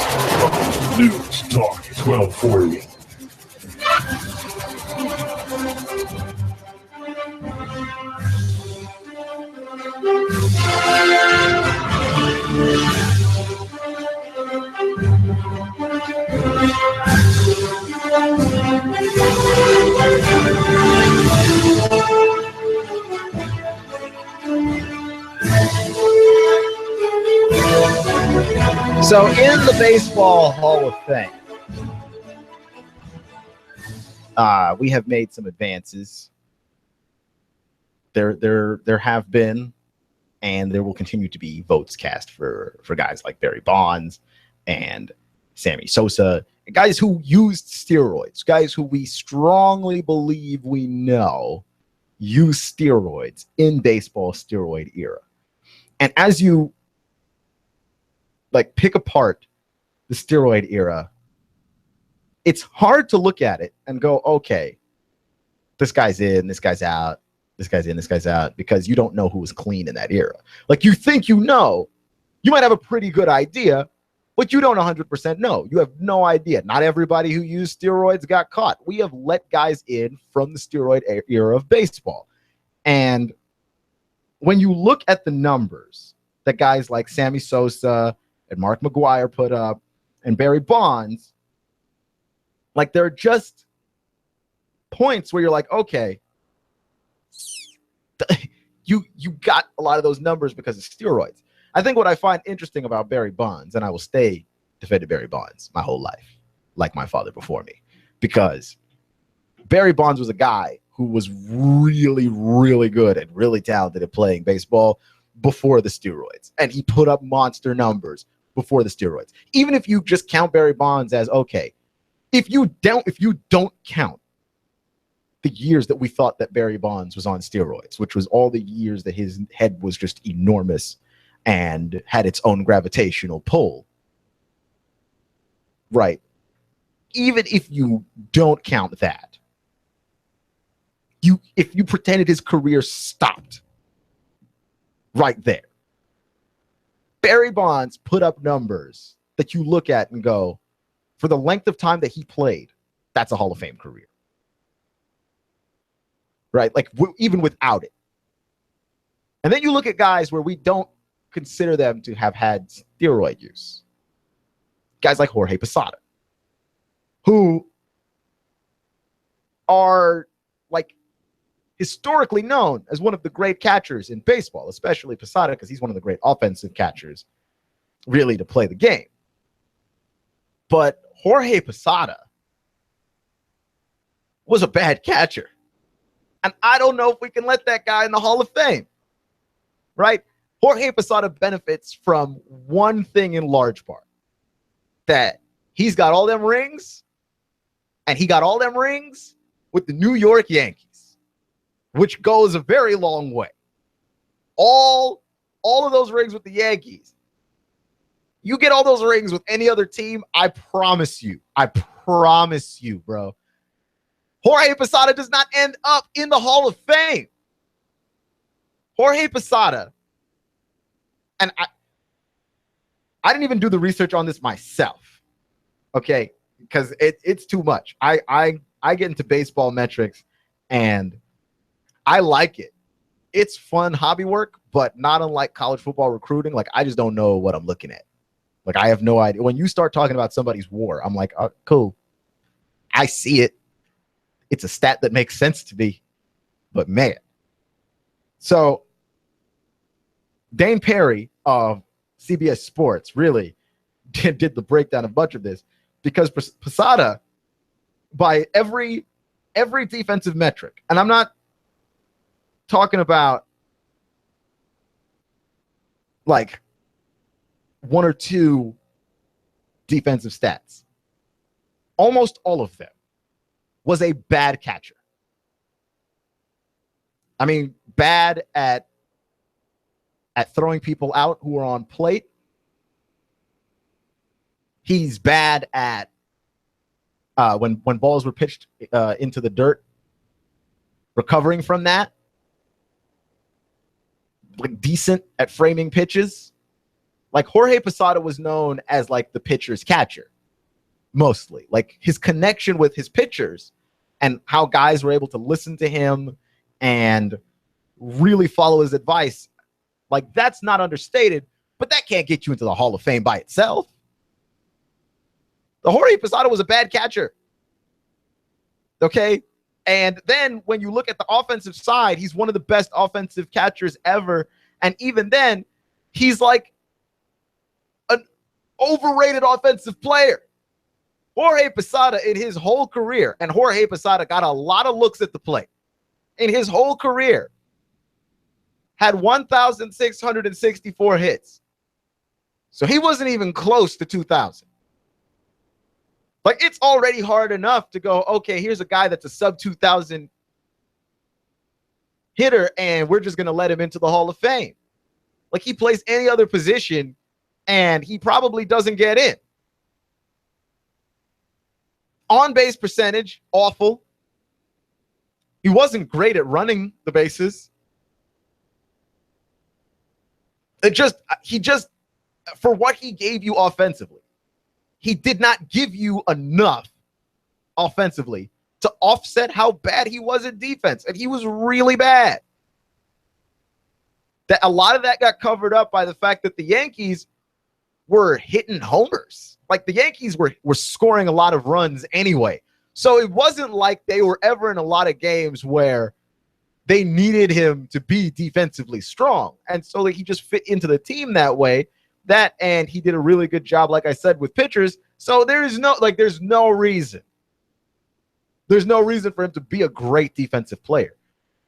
News Talk 1240. So in the Baseball Hall of Fame, we have made some advances. There have been, and there will continue to be votes cast for guys like Barry Bonds and Sammy Sosa, guys who used steroids, guys who we strongly believe we know use steroids in baseball steroid era. And as you like pick apart the steroid era, it's hard to look at it and go, okay, this guy's in, this guy's out, this guy's in, this guy's out, because you don't know who was clean in that era. Like, you think you know, you might have a pretty good idea, but you don't 100% know. You have no idea. Not everybody who used steroids got caught. We have let guys in from the steroid era of baseball. And when you look at the numbers that guys like Sammy Sosa and Mark McGwire put up and Barry Bonds, like, there are just points where you're like, okay, you got a lot of those numbers because of steroids. I think what I find interesting about Barry Bonds, and I will stay defending Barry Bonds my whole life, like my father before me, because Barry Bonds was a guy who was really, really good and really talented at playing baseball before the steroids. And he put up monster numbers before the steroids. Even if you just count Barry Bonds as, okay, if you don't count the years that we thought that Barry Bonds was on steroids, which was all the years that his head was just enormous and had its own gravitational pull, right? Even if you don't count that, if you pretended his career stopped right there, Barry Bonds put up numbers that you look at and go, for the length of time that he played, that's a Hall of Fame career. Right? Like, even without it. And then you look at guys where we don't consider them to have had steroid use. Guys like Jorge Posada, who are, like, historically known as one of the great catchers in baseball, especially Posada, because he's one of the great offensive catchers, really, to play the game. But Jorge Posada was a bad catcher. And I don't know if we can let that guy in the Hall of Fame, right? Jorge Posada benefits from one thing in large part, that he's got all them rings, and he got all them rings with the New York Yankees, which goes a very long way. All of those rings with the Yankees. You get all those rings with any other team, I promise you, bro. Jorge Posada does not end up in the Hall of Fame. Jorge Posada, and I didn't even do the research on this myself, okay? Because it's too much. I get into baseball metrics, and I like it. It's fun hobby work, but not unlike college football recruiting. Like, I just don't know what I'm looking at. Like, I have no idea. When you start talking about somebody's WAR, I'm like, oh, cool. I see it. It's a stat that makes sense to me, but man. So Dane Perry of CBS Sports really did the breakdown of much of this, because Posada, by every defensive metric, and I'm not talking about like one or two defensive stats, almost all of them, was a bad catcher. I mean, bad at throwing people out who are on plate. He's bad at when balls were pitched into the dirt, recovering from that, like decent at framing pitches. Like Jorge Posada was known as like the pitcher's catcher, mostly. Like his connection with his pitchers and how guys were able to listen to him and really follow his advice. Like that's not understated, but that can't get you into the Hall of Fame by itself. The Jorge Posada was a bad catcher. Okay. And then when you look at the offensive side, he's one of the best offensive catchers ever. And even then, he's like an overrated offensive player. Jorge Posada in his whole career, and Jorge Posada got a lot of looks at the plate in his whole career, had 1,664 hits. So he wasn't even close to 2,000. Like, it's already hard enough to go, okay, here's a guy that's a sub 2,000 hitter, and we're just going to let him into the Hall of Fame. Like, he plays any other position, and he probably doesn't get in. On-base percentage, awful. He wasn't great at running the bases. He just, for what he gave you offensively, he did not give you enough offensively to offset how bad he was at defense. And he was really bad. That a lot of that got covered up by the fact that the Yankees were hitting homers. Like the Yankees were scoring a lot of runs anyway. So it wasn't like they were ever in a lot of games where they needed him to be defensively strong. And so he just fit into the team that way. That, and he did a really good job, like I said, with pitchers. So there's no reason. There's no reason for him to be a great defensive player.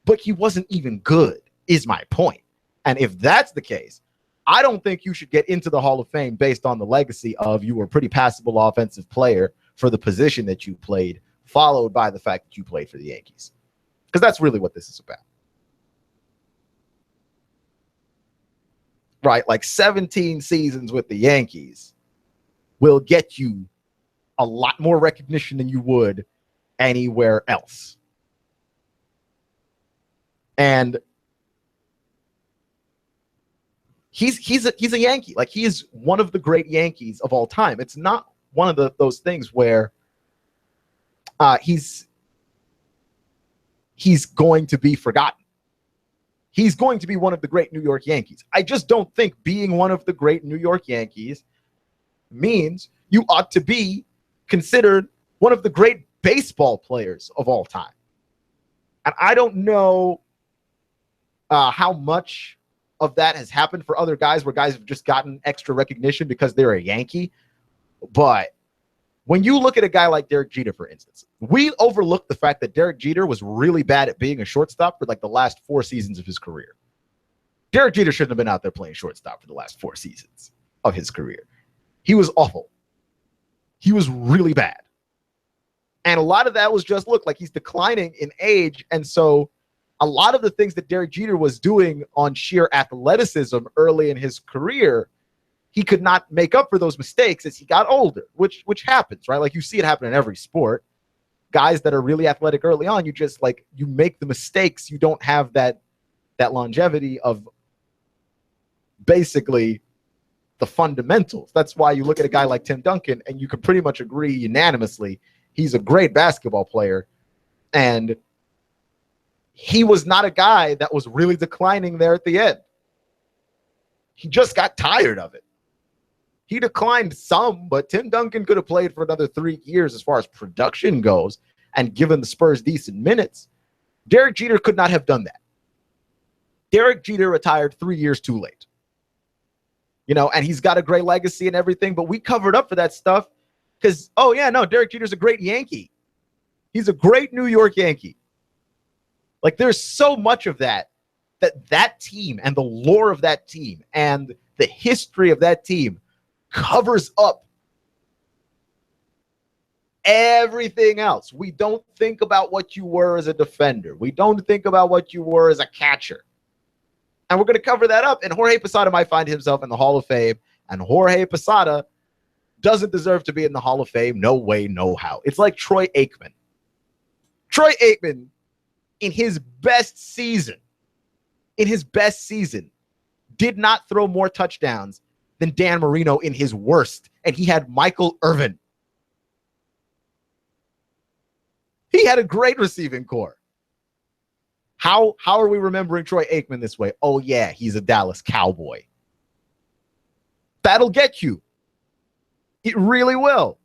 But he wasn't even good, is my point. And if that's the case, I don't think you should get into the Hall of Fame based on the legacy of you were a pretty passable offensive player for the position that you played, followed by the fact that you played for the Yankees. Because that's really what this is about. Right? Like 17 seasons with the Yankees will get you a lot more recognition than you would anywhere else. And he's a Yankee. Like, he is one of the great Yankees of all time. It's not one of those things where he's going to be forgotten. He's going to be one of the great New York Yankees. I just don't think being one of the great New York Yankees means you ought to be considered one of the great baseball players of all time. And I don't know how much of that has happened for other guys where guys have just gotten extra recognition because they're a Yankee. But when you look at a guy like Derek Jeter, for instance, we overlook the fact that Derek Jeter was really bad at being a shortstop for like the last 4 seasons of his career. Derek Jeter shouldn't have been out there playing shortstop for the last 4 seasons of his career. He was awful. He was really bad. And a lot of that was just, look, like he's declining in age. And so a lot of the things that Derek Jeter was doing on sheer athleticism early in his career, he could not make up for those mistakes as he got older, which happens, right? Like you see it happen in every sport. Guys that are really athletic early on, you make the mistakes. You don't have that longevity of basically the fundamentals. That's why you look at a guy like Tim Duncan and you can pretty much agree unanimously he's a great basketball player. And he was not a guy that was really declining there at the end. He just got tired of it. He declined some, but Tim Duncan could have played for another 3 years as far as production goes and given the Spurs decent minutes. Derek Jeter could not have done that. Derek Jeter retired 3 years too late. And he's got a great legacy and everything, but we covered up for that stuff because, Derek Jeter's a great Yankee. He's a great New York Yankee. Like, there's so much of that team and the lore of that team and the history of that team covers up everything else. We don't think about what you were as a defender. We don't think about what you were as a catcher. And we're going to cover that up. And Jorge Posada might find himself in the Hall of Fame. And Jorge Posada doesn't deserve to be in the Hall of Fame. No way, no how. It's like Troy Aikman. Troy Aikman, in his best season, did not throw more touchdowns than Dan Marino in his worst, and he had Michael Irvin. He had a great receiving core. How are we remembering Troy Aikman this way? Oh, yeah, he's a Dallas Cowboy. That'll get you. It really will.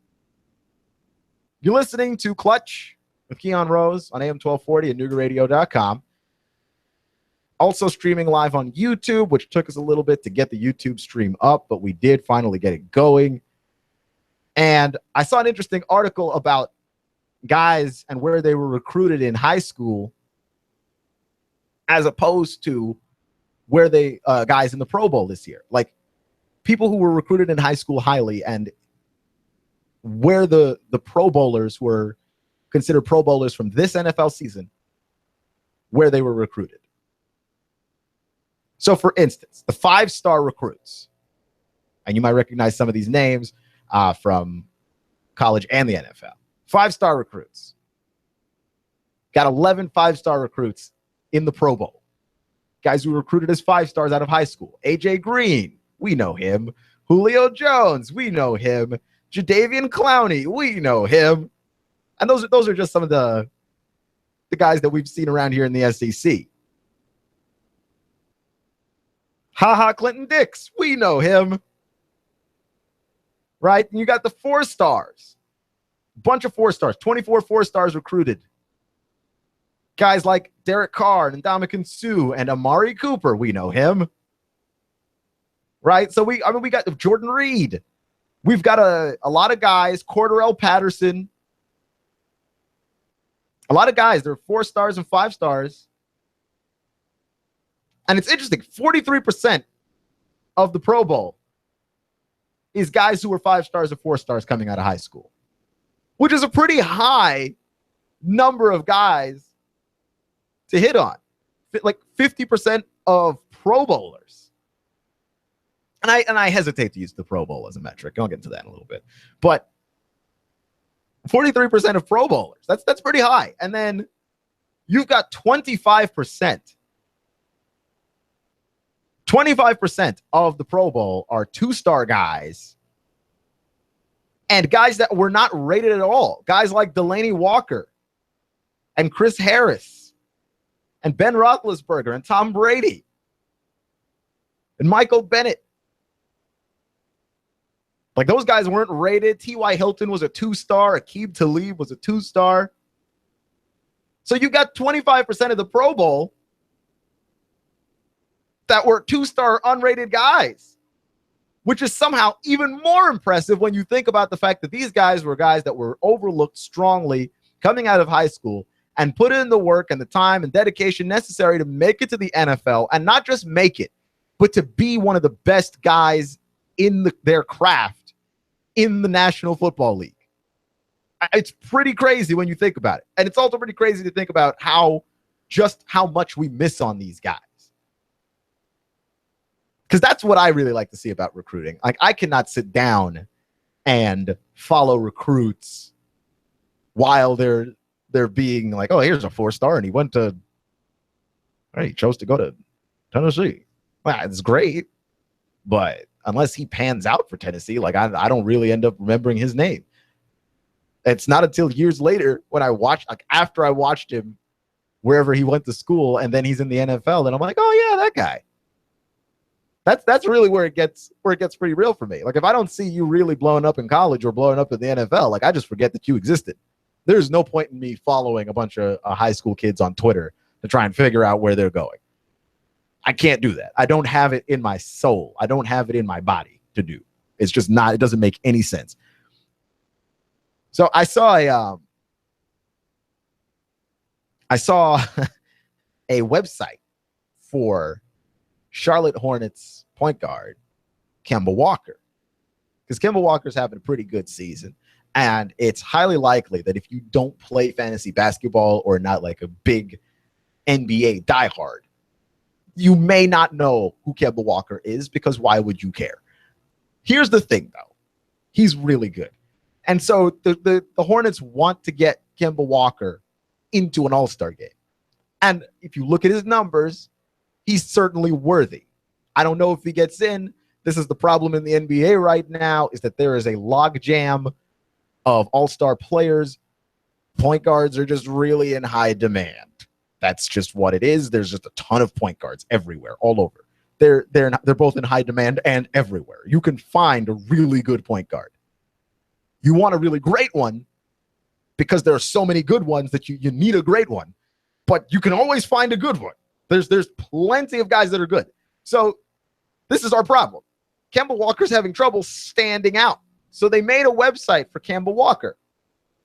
You're listening to Clutch with Keon Rose on AM 1240 and NoogaRadio.com. Also streaming live on YouTube, which took us a little bit to get the YouTube stream up, but we did finally get it going. And I saw an interesting article about guys and where they were recruited in high school as opposed to where they guys in the Pro Bowl this year. Like people who were recruited in high school highly and where the Pro Bowlers were considered Pro Bowlers from this NFL season, where they were recruited. So, for instance, the 5-star recruits, and you might recognize some of these names from college and the NFL. 5-star recruits. Got 11 5-star recruits in the Pro Bowl. Guys who were recruited as 5 stars out of high school. A.J. Green, we know him. Julio Jones, we know him. Jadeveon Clowney, we know him. And those are just some of the guys that we've seen around here in the SEC. Clinton Dix, we know him. Right? And you got the 4 stars. Bunch of 4 stars, 24 4 stars recruited. Guys like Derek Carr and Ndamukong Suh and Amari Cooper, we know him. Right? So we got Jordan Reed. We've got a lot of guys, Cordarrelle Patterson. A lot of guys, they're 4 stars and 5 stars. And it's interesting, 43% of the Pro Bowl is guys who were 5 stars or 4 stars coming out of high school, which is a pretty high number of guys to hit on. Like 50% of Pro Bowlers. And I hesitate to use the Pro Bowl as a metric. I'll get into that in a little bit. But 43% of Pro Bowlers, that's pretty high. And then you've got 25%. 25% of the Pro Bowl are 2-star guys and guys that were not rated at all. Guys like Delaney Walker and Chris Harris and Ben Roethlisberger and Tom Brady and Michael Bennett. Like those guys weren't rated. T.Y. Hilton was a 2-star. Aqib Talib was a 2-star. So you got 25% of the Pro Bowl that were 2-star unrated guys, which is somehow even more impressive when you think about the fact that these guys were guys that were overlooked strongly coming out of high school and put in the work and the time and dedication necessary to make it to the NFL, and not just make it, but to be one of the best guys in their craft in the National Football League. It's pretty crazy when you think about it. And it's also pretty crazy to think about how much we miss on these guys. Because that's what I really like to see about recruiting. Like, I cannot sit down and follow recruits while they're being like, oh, here's a 4-star and he chose to go to Tennessee. Well, it's great, but unless he pans out for Tennessee, like I don't really end up remembering his name. It's not until years later when after I watched him wherever he went to school and then he's in the NFL, and I'm like, oh yeah, that guy. That's really where it gets pretty real for me. Like if I don't see you really blowing up in college or blowing up in the NFL, like I just forget that you existed. There's no point in me following a bunch of high school kids on Twitter to try and figure out where they're going. I can't do that. I don't have it in my soul. I don't have it in my body to do. It's just not, it doesn't make any sense. So I saw a website for Charlotte Hornets point guard Kemba Walker, because Kemba Walker's having a pretty good season, and it's highly likely that if you don't play fantasy basketball or not like a big NBA diehard, you may not know who Kemba Walker is, because why would you care? Here's the thing, though. He's really good. And so the Hornets want to get Kemba Walker into an all-star game. And if you look at his numbers, he's certainly worthy. I don't know if he gets in. This is the problem in the NBA right now, is that there is a logjam of all-star players. Point guards are just really in high demand. That's just what it is. There's just a ton of point guards everywhere, all over. They're both in high demand and everywhere. You can find a really good point guard. You want a really great one because there are so many good ones that you need a great one. But you can always find a good one. There's plenty of guys that are good. So this is our problem. Kemba Walker's having trouble standing out. So they made a website for Kemba Walker.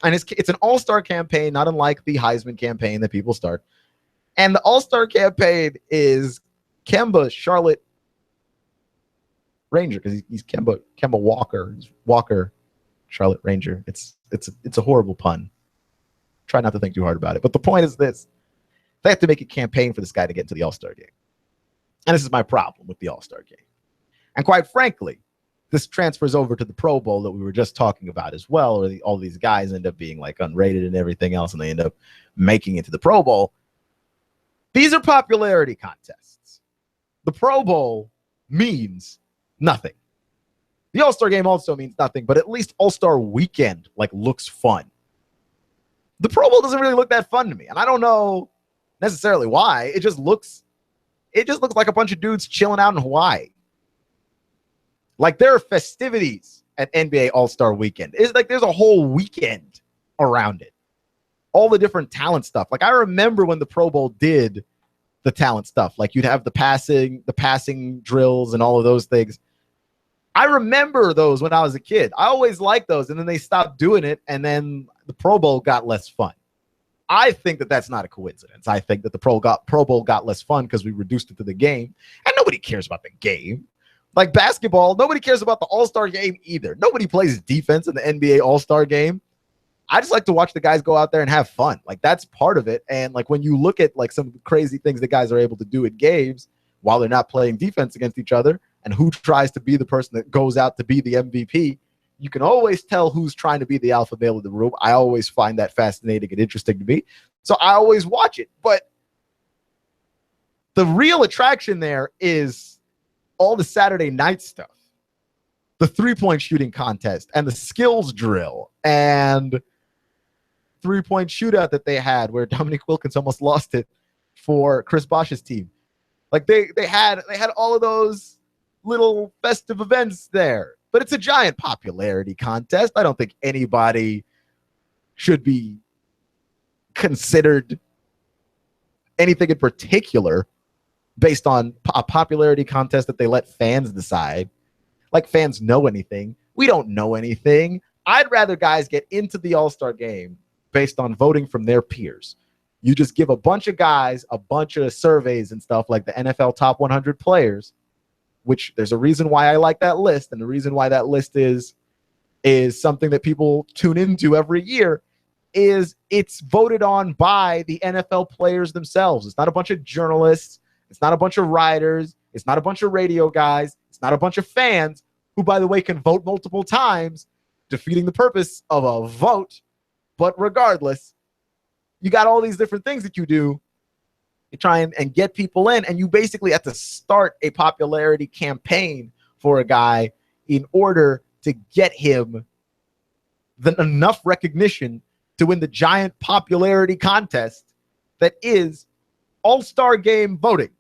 And it's an all-star campaign, not unlike the Heisman campaign that people start. And the all-star campaign is Kemba Charlotte Ranger, because he's Kemba Walker. He's Walker Charlotte Ranger. It's a horrible pun. Try not to think too hard about it. But the point is this. They have to make a campaign for this guy to get into the all-star game. And this is my problem with the all-star game. And quite frankly, this transfers over to the Pro Bowl that we were just talking about as well, where all these guys end up being like unrated and everything else, and they end up making it to the Pro Bowl. These are popularity contests. The Pro Bowl means nothing. The All-Star game also means nothing, but at least All-Star weekend looks fun. The Pro Bowl doesn't really look that fun to me, and I don't know necessarily why. It just looks like a bunch of dudes chilling out in Hawaii. Like, there are festivities at NBA All-Star Weekend. It's like there's a whole weekend around it. All the different talent stuff. Like, I remember when the Pro Bowl did the talent stuff. Like, you'd have the passing drills and all of those things. I remember those when I was a kid. I always liked those, and then they stopped doing it, and then the Pro Bowl got less fun. I think that that's not a coincidence. I think that the Pro Bowl got less fun because we reduced it to the game, and nobody cares about the game. Like basketball, nobody cares about the All-Star game either. Nobody plays defense in the NBA All-Star game. I just like to watch the guys go out there and have fun. Like, that's part of it. And like when you look at like some crazy things that guys are able to do at games while they're not playing defense against each other, and who tries to be the person that goes out to be the MVP, you can always tell who's trying to be the alpha male in the room. I always find that fascinating and interesting to me. So I always watch it. But the real attraction there is all the Saturday night stuff, the three-point shooting contest and the skills drill and three-point shootout that they had where Dominique Wilkins almost lost it for Chris Bosh's team. Like they had all of those little festive events there, but it's a giant popularity contest. I don't think anybody should be considered anything in particular based on a popularity contest that they let fans decide. Like fans know anything. We don't know anything. I'd rather guys get into the All-Star game based on voting from their peers. You just give a bunch of guys a bunch of surveys and stuff like the NFL top 100 players, which there's a reason why I like that list. And the reason why that list is something that people tune into every year is it's voted on by the NFL players themselves. It's not a bunch of journalists. It's not a bunch of writers. It's not a bunch of radio guys. It's not a bunch of fans who, by the way, can vote multiple times, defeating the purpose of a vote. But regardless, you got all these different things that you do. You try and get people in, and you basically have to start a popularity campaign for a guy in order to get him enough recognition to win the giant popularity contest that is All-Star game voting.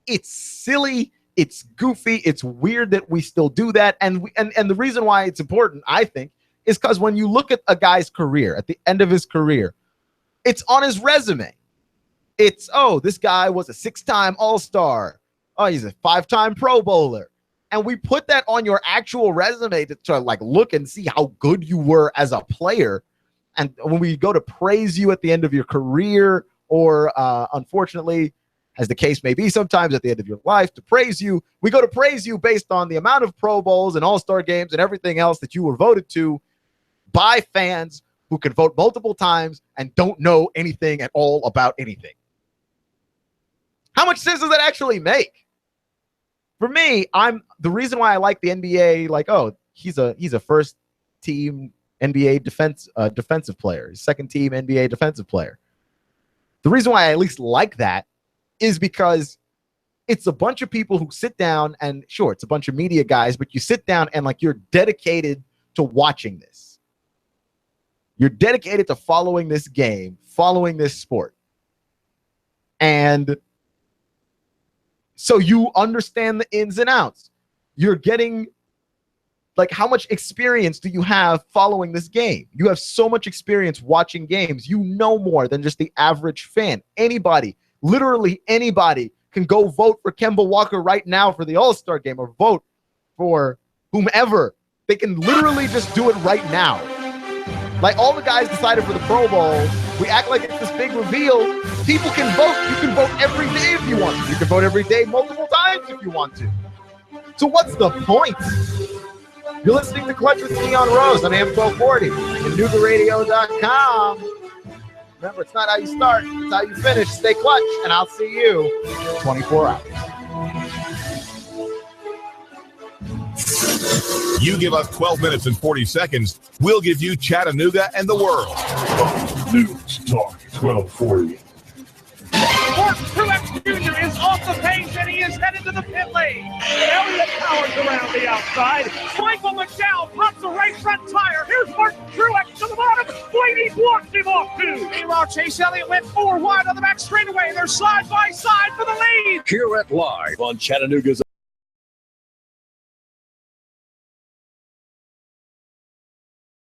It's silly. It's goofy. It's weird that we still do that. And the reason why it's important, I think, is because when you look at a guy's career, at the end of his career, it's on his resume. It's, oh, this guy was a 6-time All-Star. Oh, he's a 5-time Pro Bowler. And we put that on your actual resume to like look and see how good you were as a player. And when we go to praise you at the end of your career, or unfortunately, as the case may be sometimes at the end of your life, to praise you, we go to praise you based on the amount of Pro Bowls and All-Star games and everything else that you were voted to by fans who can vote multiple times and don't know anything at all about anything. How much sense does that actually make? For me, the reason why I like the NBA, like, oh, he's a first team NBA defensive player, second team NBA defensive player. The reason why I at least like that is because it's a bunch of people who sit down and sure, it's a bunch of media guys, but you sit down and like you're dedicated to watching this. You're dedicated to following this game, following this sport. And so you understand the ins and outs. You're getting, like, how much experience do you have following this game? You have so much experience watching games. You know more than just the average fan. Anybody, literally anybody, can go vote for Kemba Walker right now for the All-Star game or vote for whomever. They can literally just do it right now. Like all the guys decided for the Pro Bowl, we act like it's this big reveal. People can vote. You can vote every day if you want to. You can vote every day multiple times if you want to. So what's the point? You're listening to Clutch with Keon Rose on AM 1240 and NoogaRadio.com. Remember, it's not how you start, it's how you finish. Stay clutch, and I'll see you in 24 hours. You give us 12 minutes and 40 seconds, we'll give you Chattanooga and the world. News Talk 1240. Mark Truex Jr. is off the pace and he is headed to the pit lane. Elliott Powers around the outside. Michael McDowell pops the right front tire. Here's Mark Truex to the bottom. Blaney blocked him off too. Meanwhile, Chase Elliott went 4 wide on the back straightaway. They're side by side for the lead. Hear it live on Chattanooga's